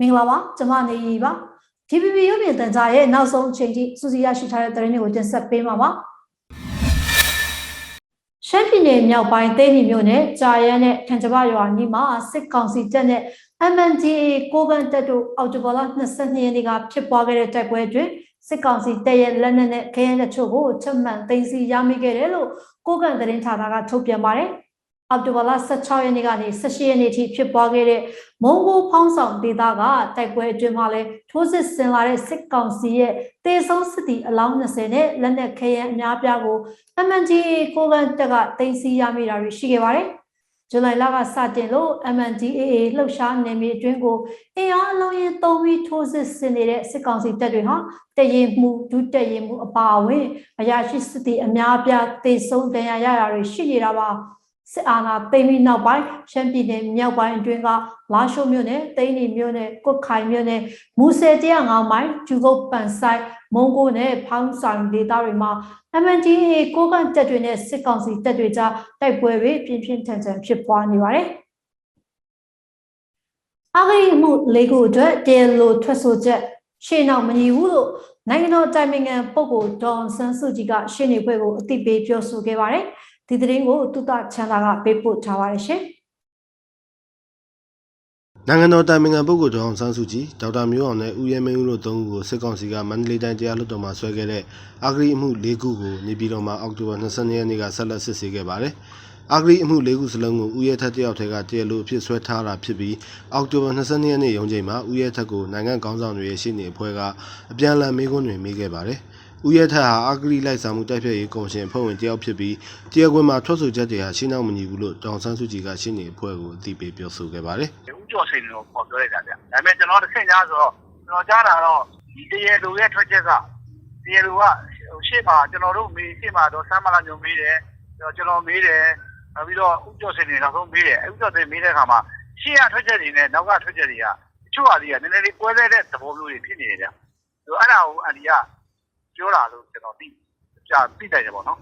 မင်္ဂလာပါကျွန်မနေရီပါ TVB ရုပ်မြင်သံကြားရဲ့နောက်ဆုံးအချိန်ထိစူးစီးရရှိထားတဲ့သတင်းတွေကိုတင်ဆက်ပေးမှာပါရှမ်းပြည်နယ်မြောက်ပိုင်းသိန်းနီမြို့နယ်ကြာရန်နဲ့ခံကြပရွာနီးမှာစစ်ကောင်စီတပ်နဲ့ MNDAA ကိုဗန်တပ်တို့အောက်တိုဘာလ22ရက်နေ့ကဖြစ်ပွားခဲ့တဲ့တိုက်ပွဲအတွင်းစစ်ကောင်စီတပ်ရဲ့လက်နက်နဲ့ခရမ်းတချို့ကိုချက်မှန်သိမ်းဆည်းရမိခဲ့တယ်လို့ကိုကန့်သတင်းဌာနကထုတ်ပြန်ပါတယ်အောက်တိုဘာလ16ရက်နေ့ကနေ18ရက်နေ့ထိဖြစ်ပွားခဲ့တဲ့မုံကိုဖောင်းဆောင်ဒေသကတိုက်ပွဲအတွင်းမှာလည်းထိုးစစ်ဆင်လာတဲ့စစ်ကောင်စီရဲ့တေဆုံးစစ်တီအလောင်း20နဲ့လက်နက်ခဲယမ်းအများပြားကို MNDAA ကိုဗန်တပ်ကသိမ်းဆည်းရမိတာတွေရှိခဲ့ပါတယ်။ဇူလိုင်လကစတင်လို့ MNDAA လှုပ်ရှားနယ်မြေအတွင်းကိုအင်အားအလုံးရင်သုံးပြီးထိုးစစ်ဆင်နေတဲ့စစ်ကောင်စီတပ်တွေဟာတရင်မှုဒုတရင်မှုအပါအဝင်အရာရှိစစ်တီအများပြားတေဆုံးဒဏ်ရာရတာတွေရှိနေတာပါစစ်အာဏာသိမ်းပြီးနောက်ပိုင်းရှမ်းပြည်နယ်မြောက်ပိုင်းအတွင်းကလာရှိုးမြို့နယ်သိန်းနီမြို့နယ်ကွတ်ခိုင်မြို့နယ်မူဆယ်105မိုင်ကျူကုတ်ပန်ဆိုင်မုံကိုနဲ့ဖောင်းဆောင်ဒေသတွေမှာ MNDAA ကိုကန့်တပ်တွေနဲ့စစ်ကောင်စီတပ်တွေကြားတိုက်ပွဲတွေပြင်းပြင်းထန်ထန်ဖြစ်ပွားနေပါတယ်။အဂရိမှု၄ခုအတွက်တယ်လိုထွက်ဆိုချက်ရှေ့နောက်မညီဘူးလို့နိုင်ငံတော်တိုင်ပင်ခံပုဂ္ဂိုလ်ဒေါ်ဆန်းစုကြည်ကရှေ့နေဖွဲ့ကိုအသိပေးပြောဆိုခဲ့ပါတယ်။ဒီသတင်းကိုတုတချန်တာကပေးပို့ထားပါတယ်ရှင်နိုင်ငံတော်တိုင်ပင်ခံပုဂ္ဂိုလ်ဒေါအောင်ဆန်းစုကြည်ဒေါက်တာမျိုးအောင်နဲ့ဦးရဲမင်းဦးတို့သုံးဦးကိုစစ်ကောင်စီကမန္တလေးတိုင်းတရားလွှတ်တော်မှာဆွဲခဲ့တဲ့အဂရိအမှု၄ခုကိုနေပြည်တော်မှာအောက်တိုဘာ22ရက်နေ့ကဆက်လက်စစ်ဆေးခဲ့ပါတယ်။အဂရိအမှု၄ခုစလုံးကိုဦးရဲထက်တယောက်ထဲကတရားလိုအဖြစ်ဆွဲထားတာဖြစ်ပြီးအောက်တိုဘာ22ရက်နေ့ရုံးချိန်မှာဦးရဲထက်ကိုနိုင်ငံခေါင်းဆောင်တွေရဲ့ရှေ့နေအဖွဲ့ကအပြန်အလှန်မေးခွန်းတွေမေးခဲ့ပါတယ်။ဦးရဲထက်ဟာအဂရိလိုက်စာမှုတိုက်ဖျက်ရေးကော်မရှင်အဖွဲ့ဝင်တယောက်ဖြစ်ပြီးတရားခွင်မှာထွက်ဆိုချက်တွေဟာရှင်းနောက်မညီဘူးလို့ဒေါအောင်ဆန်းစုကြည်ကရှင်းနေအဖွဲ့ကိုအသိပေးပြောဆိုခဲ့ပါတယ်။ဦးကျော်စိန်ကိုပေါ်ပြောလိုက်တာဗျ။ဒါပေမဲ့ကျွန်တော်တစ်ဆင့်ကြားဆိုတော့ကျွန်တော်ကြားတာတော့ဒီတရားလိုရဲ့ထွက်ချက်ကတရားလိုကရှေ့မှာကျွန်တော်တို့မေးရှေ့မှာတော့ဆမ်းမလာညုံမေးတယ်ကျွန်တော်မေးတယ်နောက်ပြီးတော့ဦးကျော်စိန်တွေနောက်ဆုံးမေးတယ်ဦးကျော်စိန်မေးတဲ့အခါမှာရှေ့ကထွက်ချက်တွေနဲ့နောက်ကထွက်ချက်တွေကတချို့ဟာတွေကနည်းနည်းလေးကွဲလွဲတဲ့သဘောမျိုးတွေဖြစ်နေတယ်ဗျ။အဲ့ဒါကိုအန်ဒီကပြောတာလို့ကျွန်တော်သိတယ်ပေါ့နော်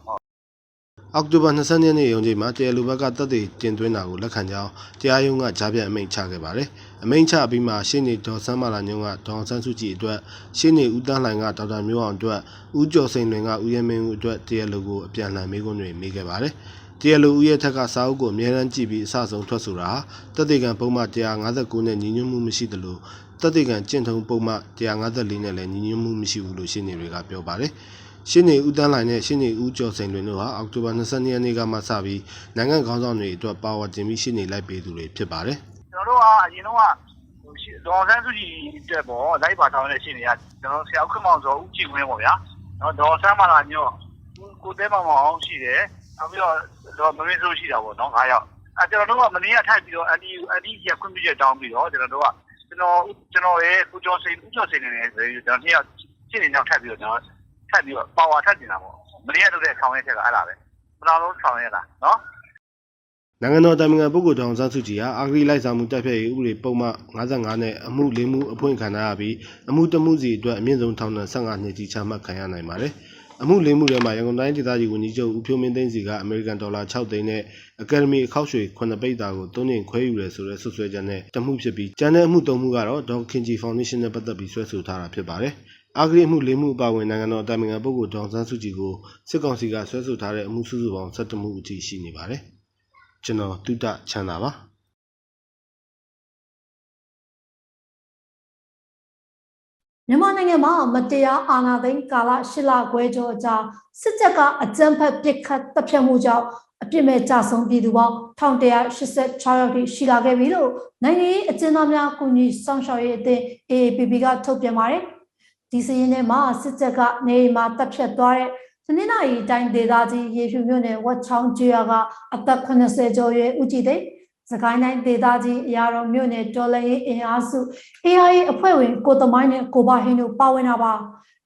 အောက်တိုဘာ22ရက်နေ့ရုံးချိန်မှာတရားလိုဘက်ကတပ်တွေတင်သွင်းတာကိုလက်ခံကြောင်းတရားရုံးကကြားပြန်အမိန့်ချခဲ့ပါတယ်။အမိန့်ချပြီးမှရှင်းနေဒေါ်ဆန်းမာလာညုံကဒေါအောင်ဆန်းစုကြည်အတွက်ရှင်းနေဦးတန်းလှိုင်ကဒေါက်တာမျိုးအောင်အတွက်ဦးကျော်စိန်လွင်ကဦးရဲမင်းဦးအတွက်တရားလိုကိုအပြန်အလှန်မေးခွန်းတွေမေးခဲ့ပါတယ်။တရားလိုဦးရဲထက်ကစာအုပ်ကိုအမြဲတမ်းကြည့်ပြီးအစဆုံးထွက်ဆိုတာဟာတပ်တေကံပုံမှန်159နဲ့ညီညွတ်မှုမရှိသလိုတပ်တေကံကျင့်ထုံးပုံမှန်154နဲ့လည်းညီညွတ်မှုမရှိဘူးလို့ရှင်းနေတွေကပြောပါတယ်။ရှင်းနေဦးတန်းလှိုင်နဲ့ရှင်းနေဦးကျော်စိန်လွင်တို့ဟာအောက်တိုဘာ22ရက်နေ့ကမှစပြီးနိုင်ငံခေါင်းဆောင်တွေအတွက်ပါဝါတင်ပြီးရှင်းနေလိုက်ပေးသူတွေဖြစ်ပါတယ်။ကျွန်တော်တို့ကအရင်တော့ဒေါ်ဆန်းစုကြည်တက်ပေါ်လိုက်ပါတောင်းတဲ့ရှင်းနေရကျွန်တော်ဆရာဦးခင်မောင်စောဦးကြည်ဝင်းပေါ့ဗျာ။နော်ဒေါ်ဆန်းမလာညော့ကိုတဲမောင်အောင်ရှိတယ်။နောက်ပြီးတော့ဒေါ်မင်းစိုးရှိတာပေါ့နော်9ယောက်။ကျွန်တော်တို့ကမနေ့ကထိုက်ပြီးတော့အန်ဒီကြီးခွင့်ပြုချက်တောင်းပြီးတော့ကျွန်တော်ရဲ့ဦးကျော်စိန်နဲ့ကျွန်တော်နှစ်ယောက်ရှင်းနေတော့ထပ်ပြီးတော့ထပ်ပြီးတော့ပါဝါထပ်တင်တာပေါ့မနေ့ကလုပ်တဲ့ဆောင်ရွက်ချက်ကအဲ့ဒါပဲဘယ်လောက်လုံးဆောင်ရွက်တာနော်နိုင်ငံတော်တိုင်ပင်ခံပုဂ္ဂိုလ်ဒေါအောင်ဆန်းစုကြည်ဟာအဂရိလိုက်စာမှုတိုက်ဖျက်ရေးဥပဒေပုံမှန်55နဲ့အမှု၄မှုအဖွင့်ခံရပြီးအမှုတစ်မှုစီအတွက်အမြင့်ဆုံးထောင်ဒဏ်15နှစ်ကြီးချမှတ်ခံရနိုင်ပါတယ်။အမှု၄မှုထဲမှာရန်ကုန်တိုင်းဒေသကြီးဝန်ကြီးချုပ်ဦးဖြိုးမင်းသိန်းစီကအမေရိကန်ဒေါ်လာ6သိန်းနဲ့အကယ်ဒမီအခောက်ရွှေ9ပိတ်တာကို3နှစ်ခွဲယူရဆိုတဲ့ဆွဆွဲချက်နဲ့တမှုဖြစ်ပြီးကျန်တဲ့အမှု3မှုကတော့ဒေါခင်ကြီးဖောင်ဒေးရှင်းနဲ့ပတ်သက်ပြီးဆွဲဆိုထားတာဖြစ်ပါတယ်။အဂရိမှု၄မှုအပါအဝင်နိုင်ငံတော်တိုင်ပင်ခံပုဂ္ဂိုလ်ဒေါအောင်ဆန်းစုကြည်ကိုစစ်ကောင်စီကဆွဲဆိုထားတဲ့အမှုစုစုပေါင်း17မှုအထိရှိနေပါတယ်။ကျွန်တော်တုတချမ်းသာပါမြန်မာနိုင်ငံမှာမတရားအာဏာသိမ်းကာလ8လခွဲကျော်အကြာစစ်တပ်ကအကြမ်းဖက်ပစ်ခတ်တပ်ဖြတ်မှုကြောင့်အပြစ်မဲ့ကြဆုံးပြည်သူပေါင်း1186ယောက်ထိရှိလာခဲ့ပြီလို့နိုင်ငံရေးအကျဉ်းသားများကူညီဆောင်ရှောက်ရေးအသင်း AAPP ကထုတ်ပြန်ပါတယ်။ဒီစည်းရင်းထဲမှာစစ်တပ်ကနေမှာတပ်ဖြတ်သွားတဲ့တနင်္လာရီတိုင်းဒေသကြီးရေဖြူမြို့နယ်ဝက်ချောင်းကျွော်ကအသက်80ကျော်ရွယ်ဦးကြည်သိန်းစကိုင်းတိုင်းဒေသကြီးအရာတော်မြို့နယ်တော်လရေးအင်အားစု AI အဖွဲ့ဝင်ကိုသမိုင်းနဲ့ကိုဘဟင်းတို့ပါဝင်တာပါ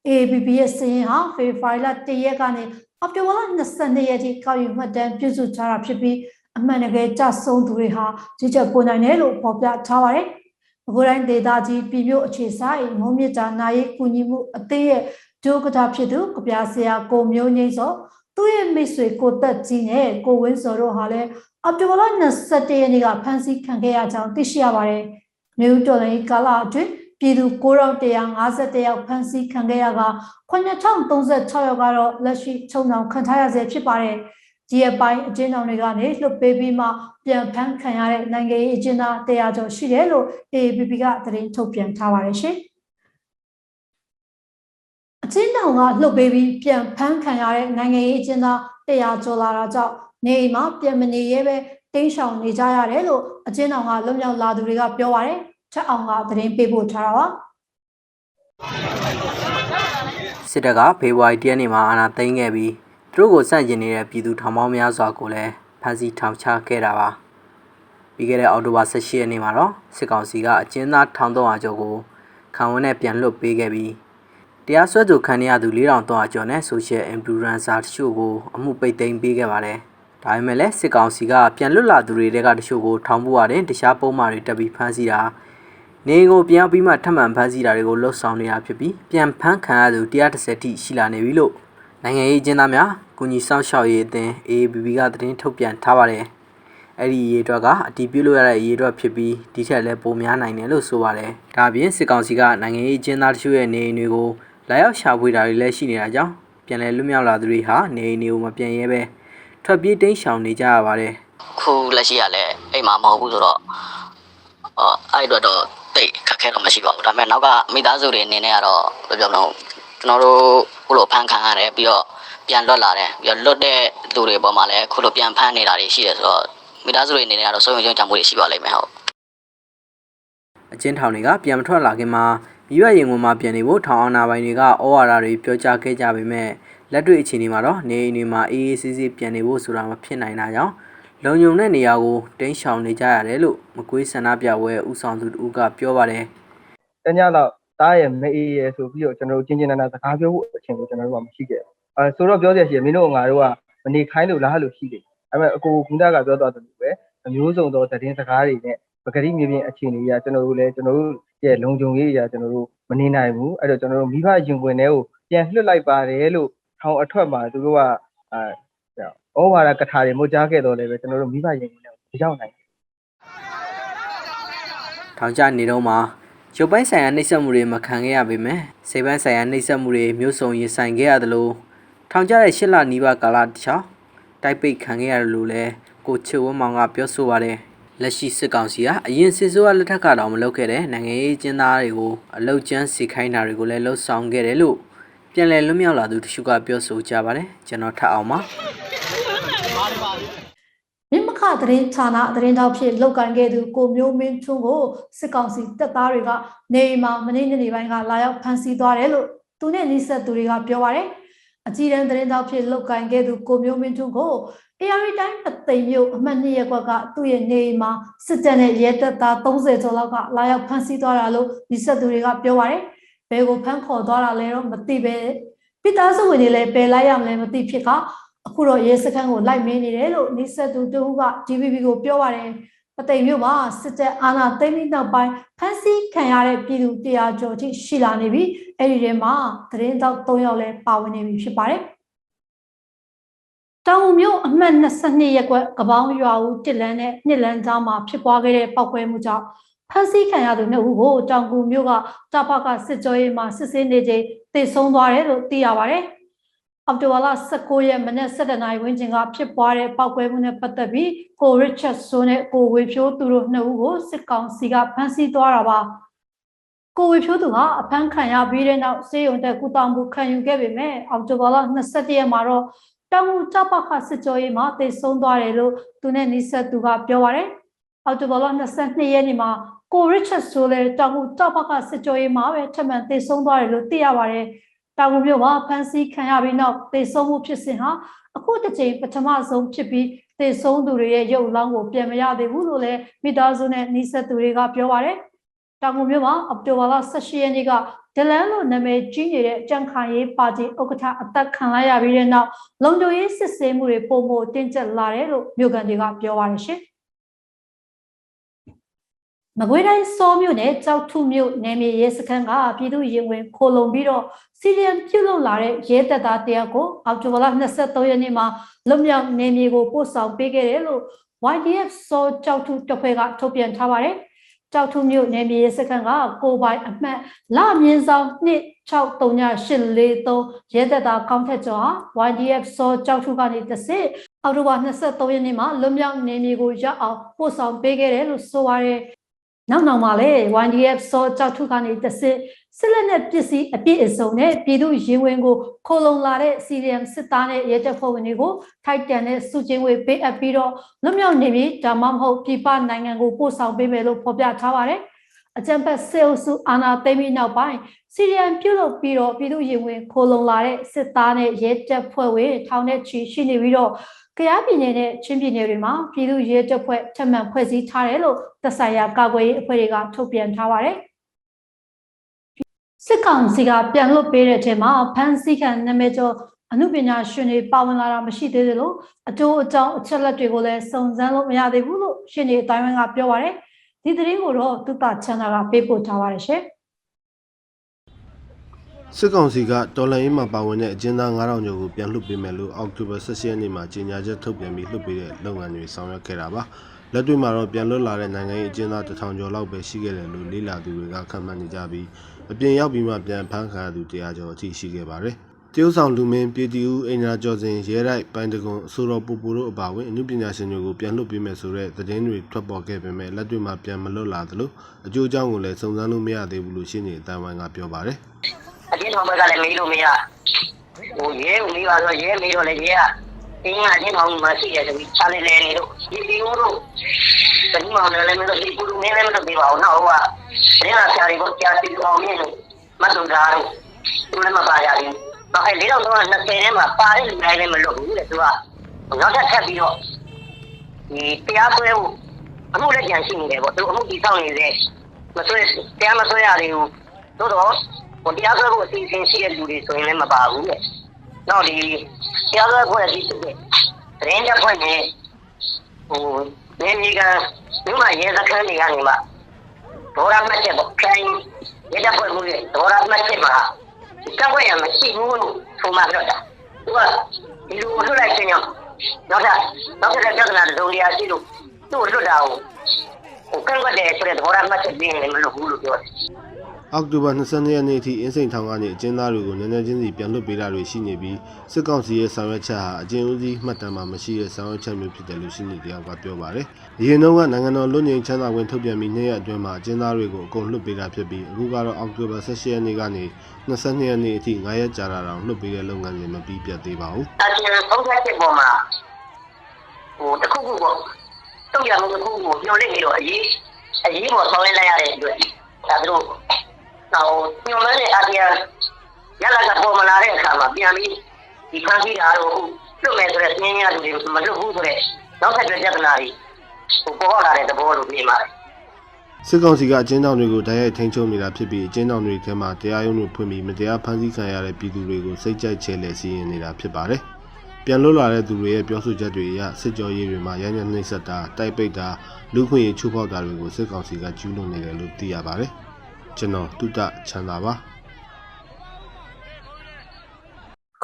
AAPP ရဲ့စည်းရင်းဟာဖေဖော်ဝါရီလ1ရက်ကနေအောက်တိုဘာလ22ရက်ထိကောက်ယူမှတ်တမ်းပြုစုထားတာဖြစ်ပြီးအမှန်တကယ်ကြဆုံးသူတွေဟာကြီးကြပ်ပေါ်နိုင်တယ်လို့ဖော်ပြထားပါတယ်။အခုတိုင်းဒေသကြီးပြည်မြို့အခြေဆိုင်မုံမြစ်တာနာရေးကူညီမှုအသင်းရဲ့ဒုက္ကဋ္ဌဖြစ်သူကပြဆရာကိုမျိုးငိမ့်စောသူ့ရဲ့မိတ်ဆွေကိုသက်ကြီးနဲ့ကိုဝင်းစောတို့ဟာလည်းအောက်တိုဘာလ21ရက်နေ့ကဖမ်းဆီးခံခဲ့ရကြောင်းသိရှိရပါတယ် မြို့တော်လိုင်းကာလအတွင်းပြည်သူ9151ယောက်ဖမ်းဆီးခံခဲ့ရက9036ယောက်ကတော့လက်ရှိချုံနှောင်ခံထားရဆဲဖြစ်ပါတယ်။ဒီအပိုင်းအကျဉ်းထောင်တွေကနေလွှတ်ပေးပြီးမှပြန်ဖမ်းခံရတဲ့နိုင်ငံရေးအကျဉ်းသား100ကျော်ရှိတယ်လို့ AAPP ကသတင်းထုတ်ပြန်ထားပါတယ်ရှင်။အကျဉ်းထောင်ကလွှတ်ပေးပြီးပြန်ဖမ်းခံရတဲ့နိုင်ငံရေးအကျဉ်းသား100ကျော်လာတာကြောင့်နေအိမ်မှာပြန်မနေရဲပဲတိမ်းရှောင်နေကြရတယ်လို့အကျဉ်းထောင်ကလွတ်မြောက်လာသူတွေကပြောပါတယ်။ထက်အောင်ကသတင်းပေးပို့ထားတာပါ။စစ်တပ်ကဖေဖော်ဝါရီ10ရက်နေ့မှာအာဏာသိမ်းခဲ့ပြီးသူတို့ကိုစန့်ကျင်နေတဲ့ပြည်သူထောင်ပေါင်းများစွာကိုလည်းဖမ်းဆီးထောင်ချခဲ့တာပါ။ပြီးခဲ့တဲ့အောက်တိုဘာ18ရက်နေ့မှာတော့စစ်ကောင်စီကအကျဉ်းသား1300ကျော်ကိုခံဝန်နဲ့ပြန်လွှတ်ပေးခဲ့ပြီးတရားစွဲသူခံရသူ4300ကျော်နဲ့ Social Influencer တချို့ကိုအမှုပိတ်သိမ်းပေးခဲ့ပါတယ်။ဒါပေမဲ့လည်းစစ်ကောင်စီကပြန်လွတ်လာသူတွေကတချို့ကိုထောင်ပို့ရတယ်တခြားပုံမှန်တွေတက်ပြီးဖမ်းဆီးတာနေကိုပြန်ပြီးမှထပ်မံဖမ်းဆီးတာတွေကိုလှုပ်ဆောင်နေတာဖြစ်ပြီးပြန်ဖမ်းခံရသူ130ထိရှိလာနေပြီလို့နိုင်ငံရေးအကျဉ်းသားများကုညီဆောင်ရှောက်ရေးအသင်း AAPP ကသတင်းထုတ်ပြန်ထားပါတယ်။အဲ့ဒီရေအတွက်ကအတည်ပြုလို့ရတဲ့ရေအတွက်ဖြစ်ပြီးဒီထက်လည်းပိုများနိုင်တယ်လို့ဆိုပါတယ်။ဒါအပြင်စစ်ကောင်စီကနိုင်ငံရေးအကျဉ်းသားတချို့ရဲ့နေအိမ်တွေကိုလာရောက်ရှာဖွေတာတွေလည်းရှိနေတာကြောင့်ပြန်လည်လွတ်မြောက်လာသူတွေဟာနေအိမ်တွေကိုမပြန်ရဲပဲထွက်ပြေးတိမ်းရှောင်နေကြရပါတယ်။ခုလက်ရှိကလည်းအိမ်မှာမဟုတ်ဘူးဆိုတော့အဲ့အတွက်တော့တိတ်ခက်ခဲတော့မရှိပါဘူးဒါပေမဲ့နောက်ကမိသားစုတွေအနေနဲ့ကတော့ဘယ်ပြောမလဲကျွန်တော်တို့ခုလိုဖန်ခံရတယ်ပြီးတော့ပြန်လွတ်လာတယ်ပြီးတော့လွတ်တဲ့လူတွေပေါ်မှာလည်းခုလိုပြန်ဖမ်းနေတာတွေရှိတယ်ဆိုတော့မိသားစုတွေအနေနဲ့ကတော့စိုးရိမ်ကြောင့်မှုတွေရှိပါလိမ့်မယ်ဟုတ်အကျဉ်းထောင်တွေကပြန်မထွက်လာခင်မှာမိဘရင်ဝင်မှာပြန်နေဖို့ထောင်အာဏာပိုင်တွေကဩဝါဒတွေပြောကြားခဲ့ကြပေမဲ့လက်တွေ့အခြေအနေမှာတော့နေအိမ်တွေမှာအေးအေးဆေးဆေးပြန်နေဖို့ဆိုတာမဖြစ်နိုင်တာကြောင့်လုံခြုံတဲ့နေရာကိုတင်းရှောင်နေကြရတယ်လို့မကွေးဆန္ဒပြပွဲဦးဆောင်သူတို့ကပြောပါတယ်။တညတော့တားရဲ့မအေးရဲ့ဆိုပြီးတော့ကျွန်တော်တို့ချင်းချင်းနာနာစကားပြောဖို့အချိန်ကိုကျွန်တော်တို့ကမရှိခဲ့ဘူး။ဆိုတော့ပြောရစီမင်းတို့ငါတို့ကမနေခိုင်းလို့လားလို့ရှိတယ်။ဒါပေမဲ့အကိုကုန်းတာကပြောသွားတယ်လို့ပဲအမျိုးစုံသောသတင်းစကားတွေနဲ့ပဂရိမြေပြင်အခြေအနေကြီးကကျွန်တော်တို့လည်းကျွန်တော်တို့ရဲ့လုံခြုံရေးအရာကျွန်တော်တို့မနေနိုင်ဘူး။အဲ့တော့ကျွန်တော်တို့မိဘရင်ခွင်တွေကိုပြန်လွှတ်လိုက်ပါတယ်လို့ထောင်အထွက်မှာသူတို့ကဩဝါဒကထာတွေမို့ကြားခဲ့တော့လည်းပဲကျွန်တော်တို့မိဘရင်ခွင်တွေကိုရောက်နိုင်တယ်။ထောင်ချနေတော့မှာရုပ်ပိုင်းဆိုင်ရာနှိပ်စက်မှုတွေမခံခဲ့ရပေမဲ့စိတ်ပိုင်းဆိုင်ရာနှိပ်စက်မှုတွေမျိုးစုံရင်ဆိုင်ခဲ့ရတယ်လို့ထောင်ချတဲ့8လနီးပါးကာလတခြားတိုက်ပိတ်ခံခဲ့ရတယ်လို့လည်းကိုချစ်ဝင်းမောင်ကပြောဆိုပါတယ်လက်ရှိစစ်ကောင်စီကအရင်စစ်စိုးရလက်ထက်ကတော့မလုပ်ခဲ့တဲ့နိုင်ငံရေးကျင်းသားတွေကိုအလုတ်ကျန်းစီခိုင်းတာတွေကိုလည်းလှုပ်ဆောင်ခဲ့တယ်လို့ပြန်လည်လွတ်မြောက်လာသူတချို့ကပြောဆိုကြပါတယ်ကျွန်တော်ထပ်အောင်ပါမြမခသတင်းဌာနသတင်းတောက်ဖြစ်လောက်ကန်ခဲ့သူကိုမျိုးမင်းထွန်းကိုစစ်ကောင်စီတပ်သားတွေကနေအိမ်မှာမနေ့ညနေပိုင်းကလာရောက်ဖမ်းဆီးသွားတယ်လို့သူနဲ့နှိဆက်သူတွေကပြောပါတယ်အကြီးတန်းသတင်းတောက်ဖြစ်လောက်ကန်ခဲ့သူကိုမျိုးမင်းထွန်းကိုARတိုင်းပသိမ်မြို့အမှတ်2ရပ်ကွက်ကသူ့ရဲ့နေအိမ်မှာစစ်တပ်နဲ့ရဲတပ်သား30ကျော်လောက်ကလာရောက်ဖမ်းဆီးသွားတာလို့နှိဆက်သူတွေကပြောပါတယ်ဘယ်ကိုဖမ်းခေါ်သွားတာလဲတော့မသိပဲပိသားစုဝင်တွေလည်းပယ်လိုက်ရမလဲမသိဖြစ်ကအခုတော့ရဲစခန်းကိုလိုက်မင်းနေတယ်လို့နှိဆက်သူတူက DVB ကိုပြောပါတယ်ပသိမ်မြို့မှာစစ်တပ်အာဏာသိမ်းပြီးနောက်ပိုင်းဖမ်းဆီးခံရတဲ့ပြည်သူ100ကျော်ထိရှိလာနေပြီးအဲ့ဒီထဲမှာသတင်းတောက်3ယောက်လည်းပါဝင်နေပြီဖြစ်ပါတယ်တောင်မြို့အမှတ်22ရပ်ကွက်ကပောင်းရွာဦးတစ်လန်းနဲ့နှစ်လန်းကြားမှာဖြစ်ပွားခဲ့တဲ့ပောက်ကွဲမှုကြောင့်ဖမ်းဆီးခံရသူ2ဦးကိုတောင်ကူမြို့ကတာဖကစစ်ကြောရေးမှာစစ်ဆေးနေချိန်သေဆုံးသွားတယ်လို့သိရပါတယ်။အောက်တိုဘာလ19ရက်မနက်7:00နာရီဝန်းကျင်ကဖြစ်ပွားတဲ့ပောက်ကွဲမှုနဲ့ပတ်သက်ပြီးကိုရစ်ချက်ဆိုးနဲ့ကိုဝေဖြိုးသူတို့2ဦးကိုစစ်ကောင်စီကဖမ်းဆီးသွားတာပါ။ကိုဝေဖြိုးသူကအဖမ်းခံရပြီးတဲ့နောက်စေယုံတက်ကုသမှုခံယူခဲ့ပေမဲ့အောက်တိုဘာလ21ရက်မှာတော့တောင်တပခစစ်ကြောရေးမှာသေဆုံးသွားတယ်လို့သူနဲ့နှိဆက်သူကပြောပါတယ်။အောက်တိုဘာလ22ရက်နေ့မှာကိုရစ်ချက်ဆိုလဲတောင်တပခစစ်ကြောရေးမှာပဲထပ်မံသေဆုံးသွားတယ်လို့သိရပါတယ်။တောင်မြို့မှာဖမ်းဆီးခံရပြီးနောက်သေဆုံးမှုဖြစ်စဉ်ဟာအခုတစ်ချိန်ပထမဆုံးဖြစ်ပြီးသေဆုံးသူတွေရဲ့ရုပ်အလောင်းကိုပြန်မရသေးဘူးလို့လည်းမိသားစုနဲ့နှိဆက်သူတွေကပြောပါတယ်။တောင်မြို့မှာအောက်တိုဘာလ18ရက်နေ့ကဒလန်လို့နာမည်ကြီးနေတဲ့ကြံခိုင်ရေးပါတီဥက္ကဋ္ဌအသက်ခံလိုက်ရပြီးတဲ့နောက်လုံခြုံရေးစစ်ဆေးမှုတွေပုံမှန်တင်းကျပ်လာတယ်လို့မြို့ကန်တွေကပြောပါတယ်ရှင်။မကွေးတိုင်းစောမြို့နယ်ကြောက်ထုမြို့နယ်မြေရဲစခန်းကပြည်သူရင်ဝင်ခိုလုံပြီးတော့စီရီယံပြုတ်လုံလာတဲ့ရဲတပ်သားတယောက်ကိုအောက်တိုဘာလ23ရက်နေ့မှာလွတ်မြောက်နယ်မြေကိုပို့ဆောင်ပေးခဲ့တယ်လို့ YDF စောကြောက်ထုတပ်ဖွဲ့ကထုတ်ပြန်ထားပါတယ်။ ကြောက်ထုမြို့နယ်မြေစခန်းကကိုပိုင်အမှတ်လမြင်းဆောင်2634843ရဲတပ်သားကောင်းထက်ကျော်ဟာ YDF စောကြောက်ထုကနေတစ်စစ်အောက်တိုဘာ23ရက်နေ့မှာလွတ်မြောက်နေမြေကိုရောက်အောင်ပို့ဆောင်ပေးခဲ့တယ်လို့ဆိုပါတယ်နောက်မှာလေ YDF စောကြောက်ထုကနေတစ်စစ်စစ်လက်နဲ့ပစ္စည်းအပြည့်အစုံနဲ့ပြည်သူရင်ဝင်ကိုခိုလုံလာတဲ့ CDM စစ်သားနဲ့ရဲတပ်ဖွဲ့ဝင်တွေကိုထိုက်တန်တဲ့စုချင်းဝေးပေးအပ်ပြီးတော့လွတ်မြောက်နေပြီဒါမှမဟုတ်ပြည်ပနိုင်ငံကိုပို့ဆောင်ပေးမယ်လို့ဖော်ပြထားပါတယ်အကြံဖက်စေအုပ်စုအာဏာသိမ်းပြီးနောက်ပိုင်း CDM ပြုတ်လုပ်ပြီးတော့ပြည်သူရင်ဝင်ခိုလုံလာတဲ့စစ်သားနဲ့ရဲတပ်ဖွဲ့ဝင်ထောင်နဲ့ချီရှိနေပြီးတော့ကယားပြည်နယ်နဲ့ချင်းပြည်နယ်တွေမှာပြည်သူရဲတပ်ဖွဲ့ထပ်မံဖွဲ့စည်းထားတယ်လို့သက်ဆိုင်ရာကာကွယ်ရေးအဖွဲ့တွေကထုတ်ပြန်ထားပါတယ်စစ်ကောင်စီကပြန်လွတ်ပေးတဲ့အထက်မှာဖန်စီခံနာမည်ကျော်အမှုပညာရှင်တွေပါဝင်လာတာမရှိသေးသလိုအကျိုးအကြောင်းအချက်လက်တွေကိုလည်းစုံစမ်းလို့မရသေးဘူးလို့ရှင်းနေအတိုင်းကပြောပါတယ်ဒီသတင်းကိုတော့သုတချန်နာကပေးပို့ထားပါတယ်ရှင်စစ်ကောင်စီကတော်လှန်ရေးမှာပါဝင်တဲ့အကျဉ်းသား9000ကျော်ကိုပြန်လွှတ်ပေးမယ်လို့အောက်တိုဘာ17ရက်နေ့မှာကြေညာချက်ထုတ်ပြန်ပြီးလွှတ်ပေးတဲ့လုပ်ငန်းတွေဆောင်ရွက်ခဲ့တာပါလက်တွေ့မှာတော့ပြန်လွတ်လာတဲ့နိုင်ငံရေးအကျဉ်းသား1000ကျော်လောက်ပဲရှိခဲ့တယ်လို့လေ့လာသူတွေကခန့်မှန်းနေကြပြီးအပြင်ရောက်ပြီးမှပြန်ဖမ်းခံရသူ100ကျော်အထိရှိခဲ့ပါတယ်တရုတ်ဆောင်လူမင်းပြည်တီဦးအင်နာကျော်စင်ရဲတိုက်ပိုင်းတကွန်အစိုးရပူပူတို့အပါအဝင်အမှုပညာရှင်တွေကိုပြန်လွှတ်ပေးမယ်ဆိုတဲ့သတင်းတွေထွက်ပေါ်ခဲ့ပေမဲ့လက်တွေ့မှာပြန်မလွတ်လာသလိုအကျိုးအကြောင်းကိုလည်းစုံစမ်းလို့မရသေးဘူးလို့ရှင်းနေအတိုင်းဝိုင်းကပြောပါတယ်အကျဉ်းထောင်ဘက်ကလည်းမေးလို့မရရဲကိုမေးပါတော့ရဲမေးတော့လည်းရဲကအင်းအကျဉ်းထောင်မှာရှိတယ်ဆိုပြီးချားလဲနေလို့ဒီလိုတို့တတိမောင်လည်းမလို့ဒီကုလူမင်းလည်းမလို့ပြပါအောင်နော်ဟိုကရင်းလာဆရာတွေကိုကြားသိအောင်မြင်လို့မတ်တူတာတို့သူလည်းမပါရဘူးတော့အဲ့4320ထဲမှာပါတဲ့လူတိုင်းလည်းမလို့ဘူးလေသူကနောက်ထပ်ပြီးတော့ဒီတရားစွဲဖို့အမှုလည်းကြံရှိနေတယ်ပေါ့သူအမှုကြီးဆောင်နေတဲ့မစွဲတရားမစွဲရသေးဘူးတို့တော့ဟိုတရားစွဲဖို့အစီအစဉ်ရှိတဲ့လူတွေဆိုရင်လည်းမပါဘူးလေနောက်ဒီတရားစွဲဖို့အစီအစဉ်သတင်းကြဖွင့်နေဟိုနေမီကဒီမှာရဲစခန်းတွေကနေမှဒေါ်ရမတ်ချက်ပေါ့ခိုင်းရဲကြဖွင့်မှုတွေဒေါ်ရမတ်ချက်မှာကပ်ွက်ရမရှိဘူးလို့ဆိုမှပြောတာသူကဒီလိုလွတ်လိုက်ခြင်းကြောင့်နောက်ထပ်ပြဿနာတစ်စုံတရာရှိလို့သူ့ကိုလွတ်တာဟိုကန့်ကွက်တယ်ဆိုတဲ့ဒေါ်ရမတ်ချက်ပြင်းနေမလို့ဘူးလို့ပြောတယ်အောက်တိုဘာ22ရက်နေ့အထိအင်းစိန်ထောင်ကနေအကျဉ်းသားတွေကိုနည်းနည်းချင်းစီပြန်လွှတ်ပေးတာတွေရှိနေပြီးစစ်ကောင်စီရဲ့ဆောင်ရွက်ချက်ဟာအကျဉ်းဦးစီးမှတ်တမ်းမှာမရှိတဲ့ဆောင်ရွက်ချက်မျိုးဖြစ်တယ်လို့ရှင်းနေတယောက်ကပြောပါတယ်။ဒီရင်တော့ကနိုင်ငံတော်လွတ်ငြိမ်းချမ်းသာခွင့်ထုတ်ပြန်ပြီး2ရက်အတွင်းမှာအကျဉ်းသားတွေကိုအကုန်လွှတ်ပေးတာဖြစ်ပြီးအခုကတော့အောက်တိုဘာ18ရက်နေ့ကနေ22ရက်နေ့အထိ9ရက်ကြာတာတောင်လွှတ်ပေးတဲ့လုပ်ငန်းတွေမပြီးပြတ်သေးပါဘူး။အကျဉ်း37ပေါ်မှာဟိုတခုခုပေါ့တုံ့ရမှုတစ်ခုကိုညှော်လင့်ပြီးတော့အရေးပေါ်ဆောင်ရွက်လိုက်ရတဲ့အတွက်ဒါတို့တော့ညွန်မဲနဲ့အာဆီယံရလာကပေါ်မလာတဲ့အခါမှာပြန်ပြီးဒီဖန်စီတာတို့လွတ်မယ်ဆိုတဲ့စင်းရလူတွေမလွတ်ဘူးဆိုတဲ့နောက်ဆက်တွဲပြဿနာတွေဟိုပေါ်လာတဲ့သဘောလို့မြင်ပါတယ်စစ်ကောင်စီကအကျဉ်းထောင်တွေကိုတိုက်ရိုက်ထိန်းချုပ်နေတာဖြစ်ပြီးအကျဉ်းထောင်တွေထဲမှာတရားရုံးတွေဖွင့်ပြီးမတရားဖမ်းဆီးခံရတဲ့ပြည်သူတွေကိုစိတ်ကြိုက်ချဲလဲစီရင်နေတာဖြစ်ပါတယ်။ပြန်လွတ်လာတဲ့သူတွေရဲ့ပြောဆိုချက်တွေအရစစ်ကြောရေးတွေမှာရိုင်းနှိမ့်ဆက်တာတိုက်ပိတ်တာလူခွင့်ရေးချိုးဖောက်တာတွေကိုစစ်ကောင်စီကကျူးလွန်နေတယ်လို့သိရပါတယ်။ကျွန်တော်တုတချမ်းသာပါ